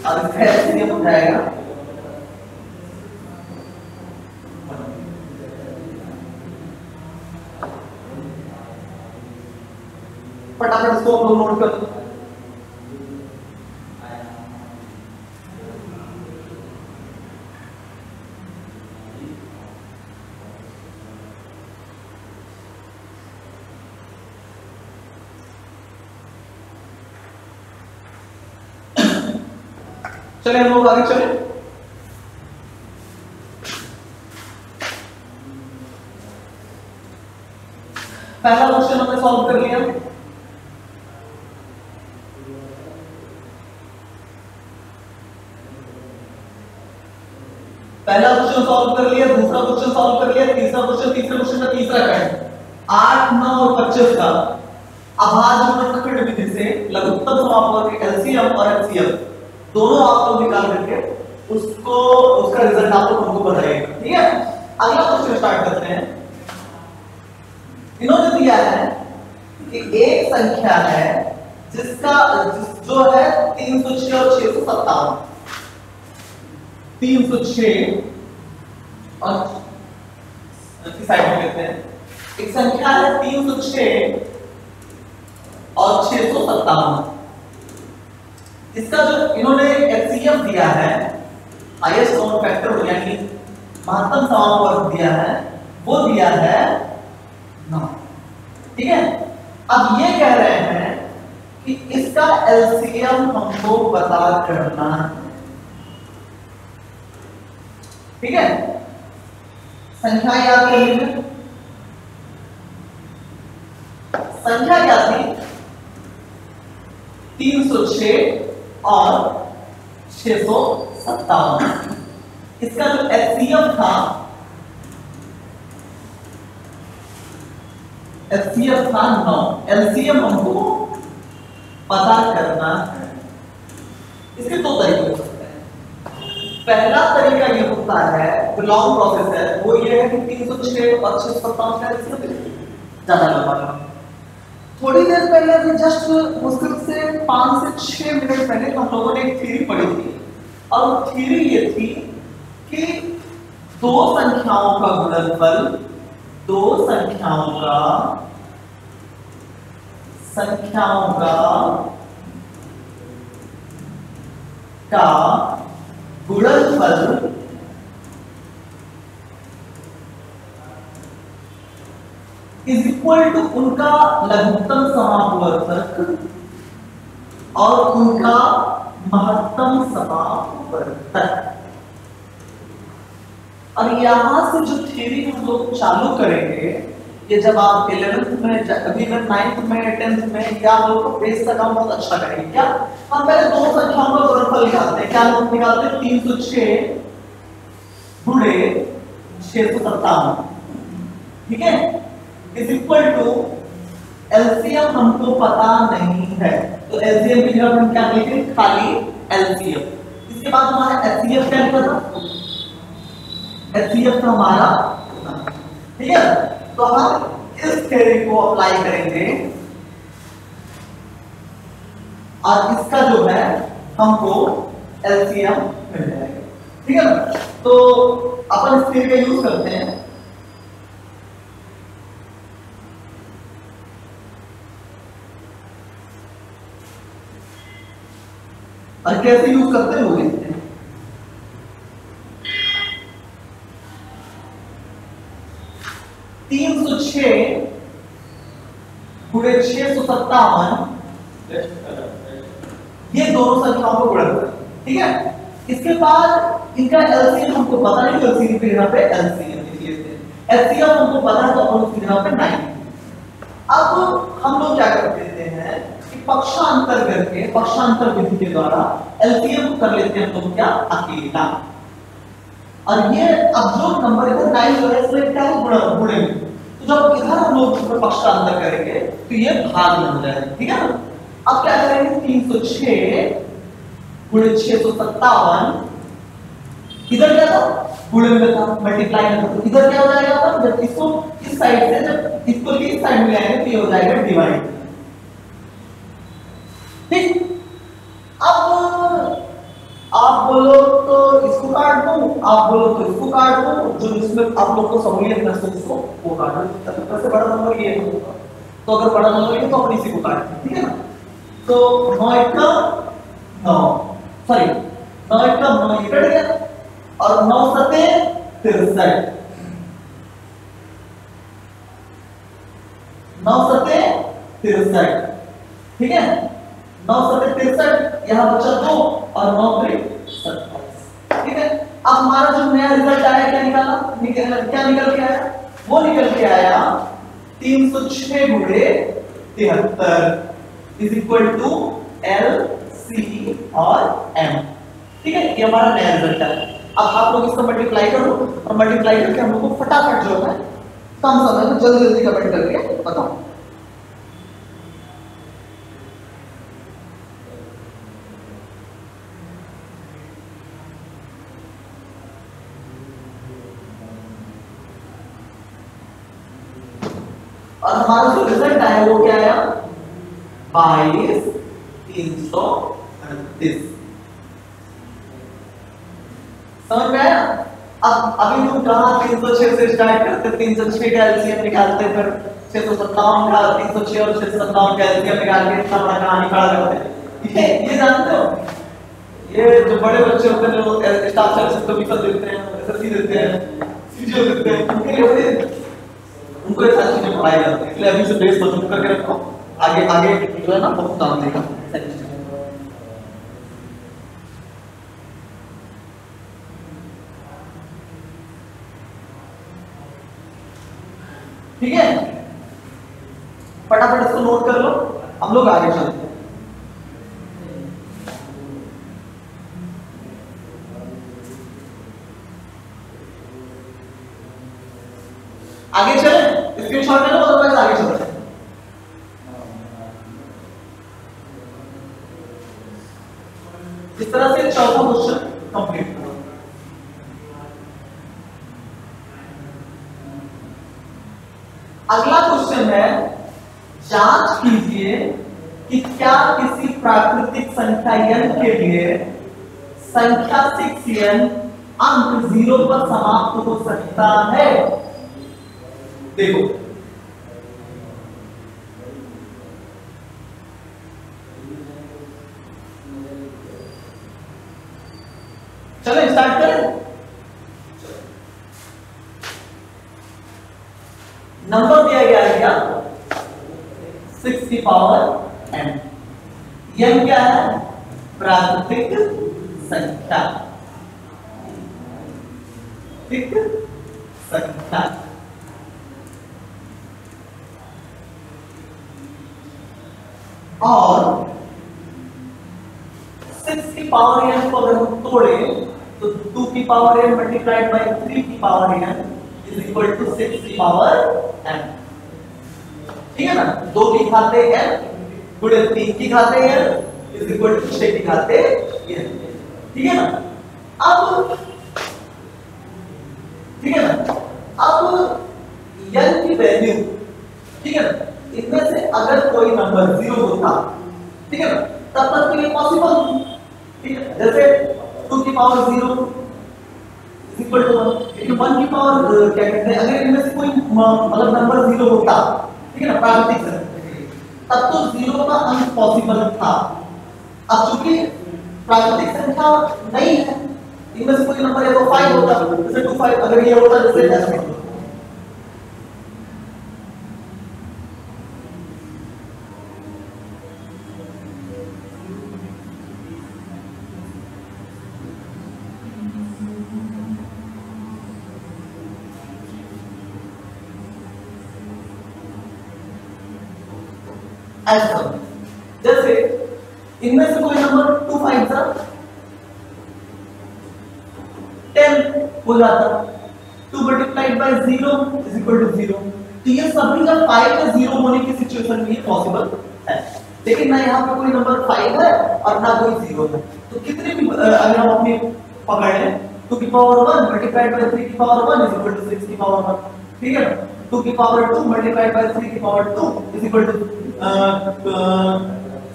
और इसका एलसीएम हो जाएगा फटाफट इसको हम लोग नोट कर दो। चले हम लोग आगे चले। पहला क्वेश्चन हमने सॉल्व कर लिया। पहला क्वेश्चन सॉल्व कर लिया, दूसरा क्वेश्चन सॉल्व कर लिया, तीसरा क्वेश्चन, तीसरे क्वेश्चन का तीसरा का है 8, 9 और 25 का अभाज्य गुणनखंड विधि से लघुत्तम समापवर्ग के एलसीएम और एचसीएफ दोनों आप लोग निकाल करके उसको उसका रिजल्ट आप लोग हमको बताइएगा, ठीक है। अगला क्वेश्चन स्टार्ट करते हैं। इन्होंने दिया है कि एक संख्या है जिसका जो है 306 और 657, 306 और की साइड में लेते हैं। एक संख्या है 306 और 657, इसका जो इन्होंने एचसीएफ दिया है, हाईएस्ट कॉमन फैक्टर यानी महत्तम समापवर्ग दिया है, वो दिया है 9, ठीक है। अब ये कह रहे हैं कि इसका एलसीएम हमको पता करना है, ठीक है। संख्या याद कर लीजिए, संख्या क्या थी 306 और 657, इसका जो एचसीएफ था, एचसीएफ था 9, एलसीएम हमको पता करना है। इसके दो तरीके हो सकते हैं। पहला तरीका ये होता है, लॉन्ग प्रोसेस है, वो ये है कि 306 और 657 का एलसीएम ज्यादा लंबा। थोड़ी देर पहले भी जस्ट मुश्किल से 5 से 6 मिनट पहले हम लोगों ने एक थ्योरी पढ़ी थी, और वो थ्योरी ये थी कि दो संख्याओं का गुणनफल, दो संख्याओं का गुणनफल इज इक्वल टू उनका लघुत्तम समापवर्तक और उनका महत्तम समापवर्तक। और यहां से जो थ्योरी हम लोग चालू करेंगे, ये जब आप 11th में, अभी 9th में, 10th में, या आप लोग को बेस तक हम बहुत अच्छा करेंगे। क्या हम पहले दो संख्याओं का गुणनफल निकालते हैं, क्या हम निकालते हैं 306 गुणे 657, ठीक है, इज इक्वल टू एलसीएम हमको पता नहीं है, तो एलसीएम की जगह हम क्या लिखेंगे, खाली एलसीएम। इसके बाद हमारा एचसीएफ क्या निकला, एचसीएफ का हमारा, ठीक है। तो हम इस थ्योरी को अप्लाई करेंगे और इसका जो है हमको एलसीएम मिल जाएगा, ठीक है ना। तो अपन इस थ्योरी का यूज करते हैं। और कैसे यूज करते हैं वो देखते हैं। तीन सौ 657, ये दोनों संख्याओं को गुणा करें, ठीक है। इसके बाद इनका एलसीएम हमको पता नहीं, तो एलसीएम की जगह पे एलसीएम लिखिए, एचसीएफ हमको पता है तो अपन उसकी जगह पे 9। अब हम लोग क्या कर देते हैं कि पक्षांतर करके, पक्षांतर विधि के द्वारा एलसीएम कर लेते हैं हम लोग क्या, अकेला। और ये अब जो नंबर इधर 9 जो है इसमें क्या है, गुणे में, तो जब इधर हम लोग इसमें पक्षांतर करेंगे तो ये भाग में हो जाएगा, ठीक है ना। अब क्या करेंगे, 306 गुणे 657, इधर क्या था, गुणे में था, मल्टीप्लाई में था, तो इधर क्या हो जाएगा, अपन जब इसको इस साइड से, जब इसको इस साइड में लाएंगे तो ये हो जाएगा डिवाइड, ठीक। अब आप बोलो तो इसको काट दो, आप बोलो तो इसको काट दो, जो इसमें आप लोग को सहूलियत महसूस उसको वो काट दो। सबसे बड़ा नंबर ये होगा, तो अगर बड़ा नंबर ये तो अपन इसी को काट दें, ठीक है ना। तो 9 का 9, सॉरी 9 का 9 कट गया, और 9 सते 63, 9 सते 63, ठीक है। 9 सते 63, यहां बचा 2 और 9 3 अब हमारा जो नया रिजल्ट आया क्या निकाला, क्या निकल के आया, वो निकल के आया 306 गुणे 73 is equal to L C और एम। ठीक है, ये हमारा नया रिजल्ट है। अब आप लोग इसको मल्टीप्लाई करो और मल्टीप्लाई करके हम लोग को फटाफट जो है कम समय में जल्दी जल्दी कमेंट करके बताओ। और हमारा जो रिजल्ट आया वो क्या आया, 22,338। समझ में आया? अब अभी तुम कहां 306 से स्टार्ट करते, 306 का एलसीएम निकालते, फिर 657 का 306 और 657 का एलसीएम निकाल के इतना बड़ा कहानी खड़ा करते। ये जानते हो, ये जो बड़े बच्चे होते हैं जो स्टाफ सर्विस को भी देते हैं, एसएससी देते हैं, सीजीएल देते हैं, उनको ये सारी चीजें पढ़ाई जाती है। इसलिए अभी से बेस मजबूत करके रखो, आगे आगे जो है ना बहुत काम देगा। ठीक है, फटाफट इसको नोट कर लो, हम लोग आगे चलते हैं। आगे चले, स्क्रीनशॉट ले लो, अदरवाइज आगे चलते हैं। इस तरह से चौथा क्वेश्चन कंप्लीट हुआ। अगला क्वेश्चन है, जांच कीजिए कि क्या किसी प्राकृतिक संख्या n के लिए संख्या 6n अंक 0 पर समाप्त हो सकता है। देखो चलो स्टार्ट करें। नंबर दिया गया है क्या, 6 की पावर n। n क्या है, प्राकृतिक संख्या, ठीक संख्या। और 6 की पावर n को अगर हम तोड़े तो 2 की पावर n मल्टीप्लाइड बाय 3 की power n is equal to 6 की पावर n। ठीक है ना, 2 की घाते n गुणे 3 की घाते n इज इक्वल टू 6 की घाते n। ठीक है ना, अब ठीक है ना, अब n की वैल्यू, ठीक है ना, इनमें से अगर कोई नंबर 0 होता, ठीक है ना, तब तक के लिए पॉसिबल, ठीक है, जैसे 2 की पावर 0 इज इक्वल टू 1, लेकिन 1 की पावर क्या कहते हैं, अगर इनमें से कोई मतलब नंबर 0 होता, ठीक है ना, प्राकृतिक संख्या, तब तो 0 का अंक पॉसिबल था। अब चूंकि प्राकृतिक संख्या नहीं है, इनमें से कोई नंबर है तो 5 होता, जैसे 2 5, अगर ये होता जैसे ऐसे। ऐसा जैसे इनमें से कोई नंबर 2 5 सा 10 हो जाता, 2 multiplied by 0 is equal to 0। तो ये सभी का 5 का 0 होने की सिचुएशन में पॉसिबल है, लेकिन ना यहाँ पे कोई नंबर 5 है और ना कोई 0 है। तो कितने भी अगर हम अपनी पकड़ लें, 2 की पावर 1 मल्टीप्लाइड बाय 3 की पावर 1 इज इक्वल टू 6 की पावर 1। ठीक है ना, 2 की पावर 2 मल्टीप्लाइड बाय 3 की पावर 2 इज इक्वल टू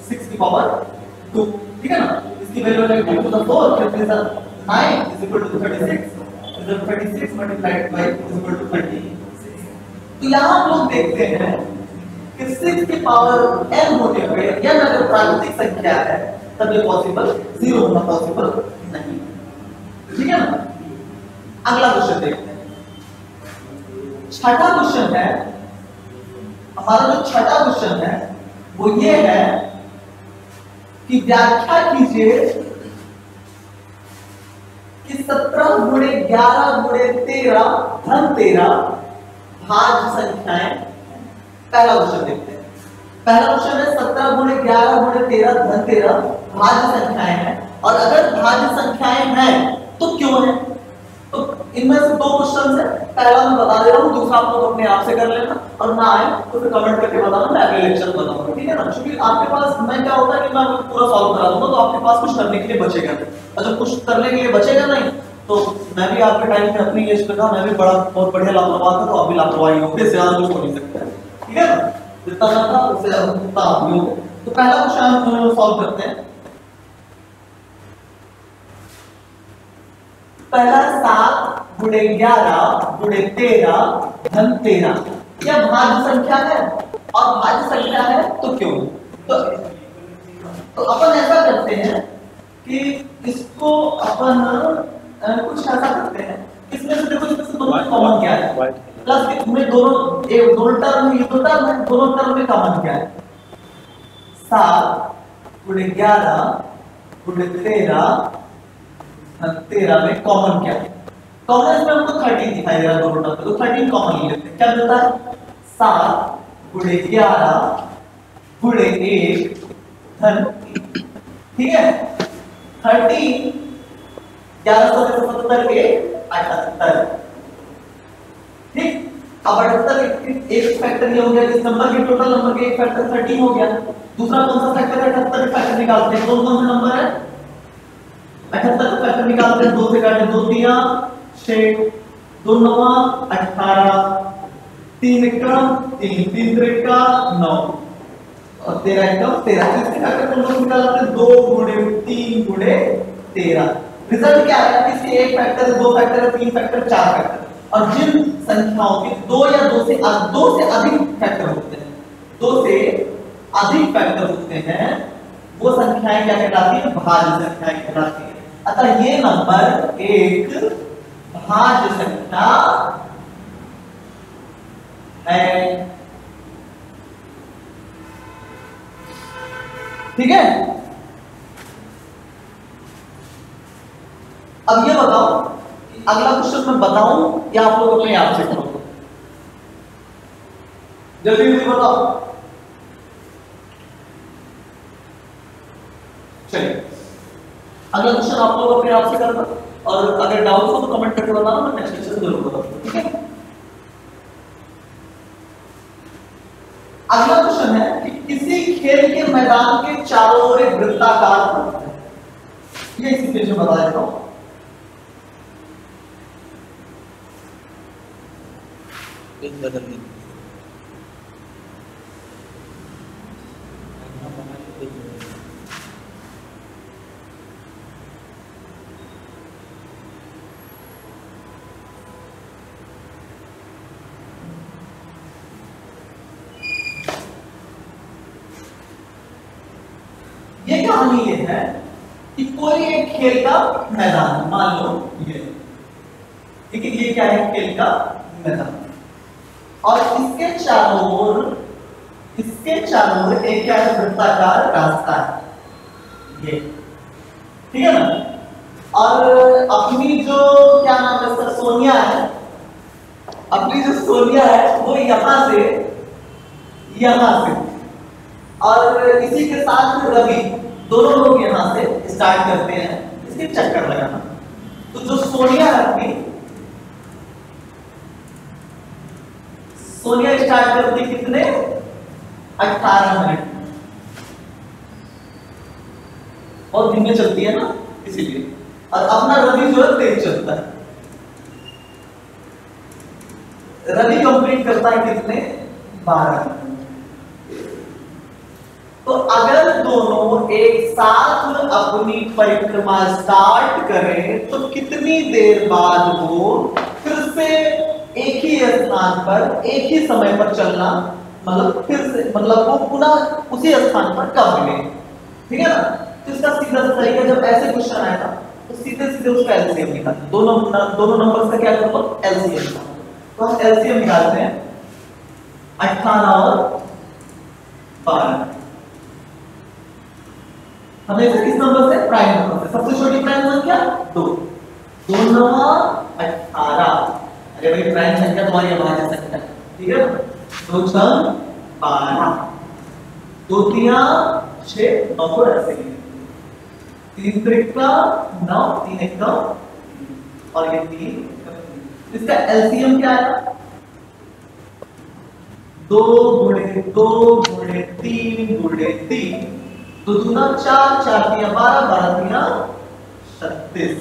6 की पावर 2। ठीक है ना, इसकी वैल्यू हो जाएगी 2 to the 4 फिर 9 is equal to 36, तो 36 multiplied by is equal to 36। तो यहां हम लोग देखते हैं कि 6 की पावर n होने पे n अगर प्राकृतिक संख्या है तब ये पॉसिबल, 0 होना पॉसिबल नहीं। ठीक है ना, अगला क्वेश्चन देखते हैं। छठा क्वेश्चन है, हमारा जो छठा क्वेश्चन है वो ये है कि व्याख्या कीजिए कि 17 गुणे 11 गुणे 13 धन 13 भाज्य संख्याएं। पहला क्वेश्चन देखते हैं। पहला क्वेश्चन है 17 गुणे 11 गुणे 13 धन 13 भाज्य संख्याएं हैं, और अगर भाज्य संख्याएं हैं तो क्यों है? तो इनमें से दो क्वेश्चन है, पहला मैं बता दे रहा हूँ, दूसरा आप लोग अपने आप से कर लेना, और ना आए तो फिर कमेंट करके बताना, मैं अगले लेक्चर में बताऊंगा, ठीक है ना? क्योंकि आपके पास मैं क्या होता है कि मैं पूरा सॉल्व करा दूंगा तो आपके पास कुछ करने के लिए बचेगा, और जब कुछ करने के लिए बचेगा नहीं तो मैं भी आपके टाइम में अपनी एज पे था, मैं भी बड़ा बहुत बढ़िया लापरवाह था, तो अभी लापरवाही हो गई, ज्यादा कुछ हो नहीं सकता है, ठीक है ना? जितना मैं था उससे उतना आप भी हो। तो पहला क्वेश्चन सॉल्व करते हैं। पहला 7 गुणे 11 गुणे 13 धन 13, यह भाज्य संख्या है, और भाज्य संख्या है तो क्यों? तो अपन ऐसा करते हैं कि इसको अपन कुछ ऐसा करते हैं, इसमें से देखो इसमें से दोनों कॉमन क्या है, प्लस इसमें दोनों एक दोनों टर्म है, ये दो टर्म है, दोनों टर्म में कॉमन क्या है? 7 गुणे 11 गुणे 13 13 में कॉमन क्या है? कॉमन में हमको 13 दिखाई दे रहा है दोनों टर्म में, तो 13 कॉमन ले लेते हैं। क्या मिलता है? 7 गुणे 11 गुणे 1 धन, ठीक है? 13 1177 के 78, ठीक? अब 78 एक फैक्टर ये हो गया, इस नंबर के टोटल नंबर के एक फैक्टर 13 हो गया। दूसरा कौन सा फैक्टर है? 78 फैक्टर निकालते हैं। कौन से नंबर है? 78 का फैक्टर निकालते हैं, 2 से काटे 2 3 6 2 9 18 3 एकम 3 3 त्रिका 9 और 13 एकम 13। इसके फैक्टर कौन सा निकालते हैं? 2 गुणे 3 गुणे 13। रिजल्ट क्या आया? किसी एक फैक्टर, दो फैक्टर, तीन फैक्टर, चार फैक्टर, और जिन संख्याओं के दो या दो से अधिक फैक्टर होते हैं, 2 से अधिक फैक्टर होते हैं, वो संख्याएं क्या कहलाती है? भाज्य संख्याएं कहलाती है। अतः ये नंबर एक भाज्य संख्या है, ठीक है? अब ये बताओ, अगला क्वेश्चन मैं बताऊं या आप लोग अपने आप से करोगे? जल्दी जल्दी बताओ। चलिए अगला क्वेश्चन आप लोग अपने आप से करना, और अगर डाउट हो तो कमेंट करके बताना, मैं नेक्स्ट लेक्चर जरूर बताऊंगा, ठीक है? अगला क्वेश्चन है कि किसी खेल के मैदान के चारों ओर एक वृत्ताकार वृत्त है, ये इसी पेज में बता देता हूं। बदलने ये कहानी ये है कि कोई एक खेल का मैदान, मान लो ये, ठीक है? ये क्या है? खेल का मैदान, और इसके चारों ओर एक क्या है? वृत्ताकार रास्ता है, ये, ठीक है ना? और अपनी जो क्या नाम है इसका, सोनिया है, अपनी जो सोनिया है वो यहां से, और इसी के साथ रवि, दोनों लोग यहां से स्टार्ट करते हैं इसके चक्कर लगाना। तो जो सोनिया है अपनी, सोनिया स्टार्ट करती कितने? 18 मिनट, और दिन में चलती है ना, इसीलिए। और अपना रवि जो है तेज चलता है। रवि कंप्लीट करता है कितने? 12 मिनट। तो अगर दोनों एक साथ अपनी परिक्रमा स्टार्ट करें तो कितनी देर बाद वो फिर से एक ही स्थान पर एक ही समय पर चलना, मतलब फिर से, मतलब वो पुनः उसी स्थान पर कब मिले, ठीक है ना? तो इसका सीधा सा तरीका, जब ऐसे क्वेश्चन आया था तो सीधे सीधे उसका एलसीएम निकाल, दोनों नंबर्स का क्या करो? एलसीएम। तो हम एलसीएम निकालते हैं 18 और 12। हमें किस नंबर से? प्राइम नंबर से। सबसे छोटी प्राइम संख्या 2, 2 9 18। अरे भाई प्राइम संख्या तुम्हारी अभाज्य संख्या, ठीक है। 2 6 12, 2 3 6 9 को ऐसे ही, 3 त्रिका 9, 3 1 9 और ये 3। इसका एलसीएम क्या है? 2 गुणे 2 गुणे 3 गुणे 3, 2 दूना 4, 4 3 12, 12 3 36,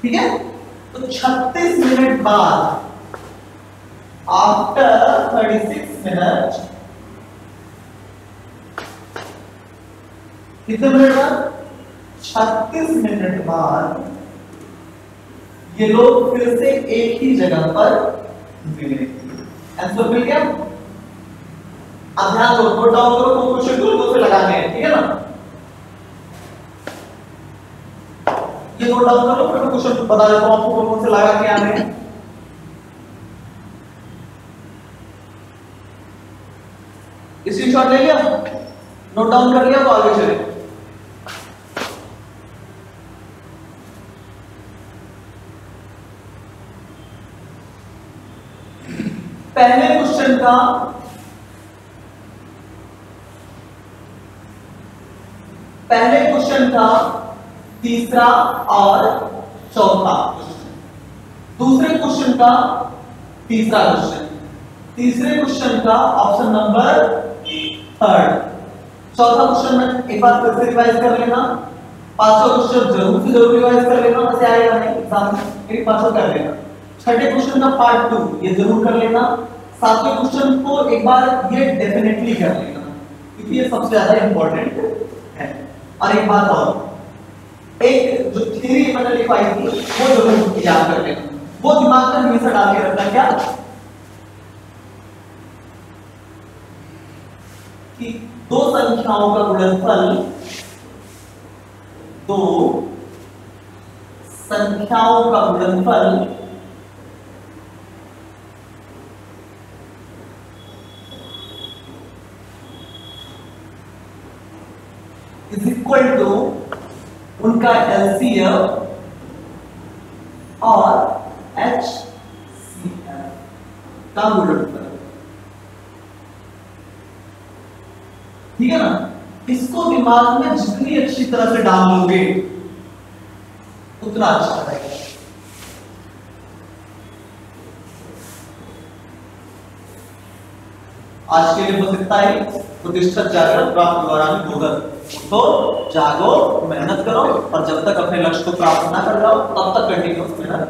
ठीक है। तो 36 मिनट बाद, आफ्टर 36 मिनट, कितने मिनट बाद? 36 मिनट बाद ये लोग फिर से एक ही जगह पर मिले। आंसर मिल गया। अब ध्यान दो, नोट डाउन करो, तो क्वेश्चन को से लगाने हैं, ठीक है ना। ये नोट डाउन करो, फिर क्वेश्चन बता देता हूं आपको कौन से लगा के आने हैं। स्क्रीनशॉट ले लिया, नोट डाउन कर लिया, तो आगे चले। पहले क्वेश्चन का तीसरा और चौथा क्वेश्चन, दूसरे क्वेश्चन का तीसरा क्वेश्चन, तीसरे क्वेश्चन का ऑप्शन नंबर 3, चौथा क्वेश्चन में एक बार फिर से रिवाइज कर लेना, पांचवा क्वेश्चन जरूर रिवाइज कर लेना, वैसे आएगा नहीं एग्जाम में, एक पांचवा कर लेना। छठे क्वेश्चन का पार्ट 2 ये जरूर कर लेना। सातवें क्वेश्चन को एक बार ये डेफिनेटली कर लेना, क्योंकि ये सबसे ज्यादा इंपॉर्टेंट है। और एक बात और, एक जो थ्योरी मैंने लिखवाई थी वो जरूर याद कर लेना, वो दिमाग में हमेशा डाल के रखना, क्या कि दो संख्याओं का गुणनफल, दो संख्याओं का गुणनफल इज इक्वल टू उनका एलसीएम और एचसीएफ का गुणनफल, ठीक है ना। इसको दिमाग में जितनी अच्छी तरह से डाल लोगे उतना अच्छा रहेगा। आज के लिए बस इतना ही। प्रतिष्ठित जागरण प्राप्त द्वारा भी होगा, तो जागो, मेहनत करो, और जब तक अपने लक्ष्य को प्राप्त ना कर लो तब तक कंटिन्यूअस मेहनत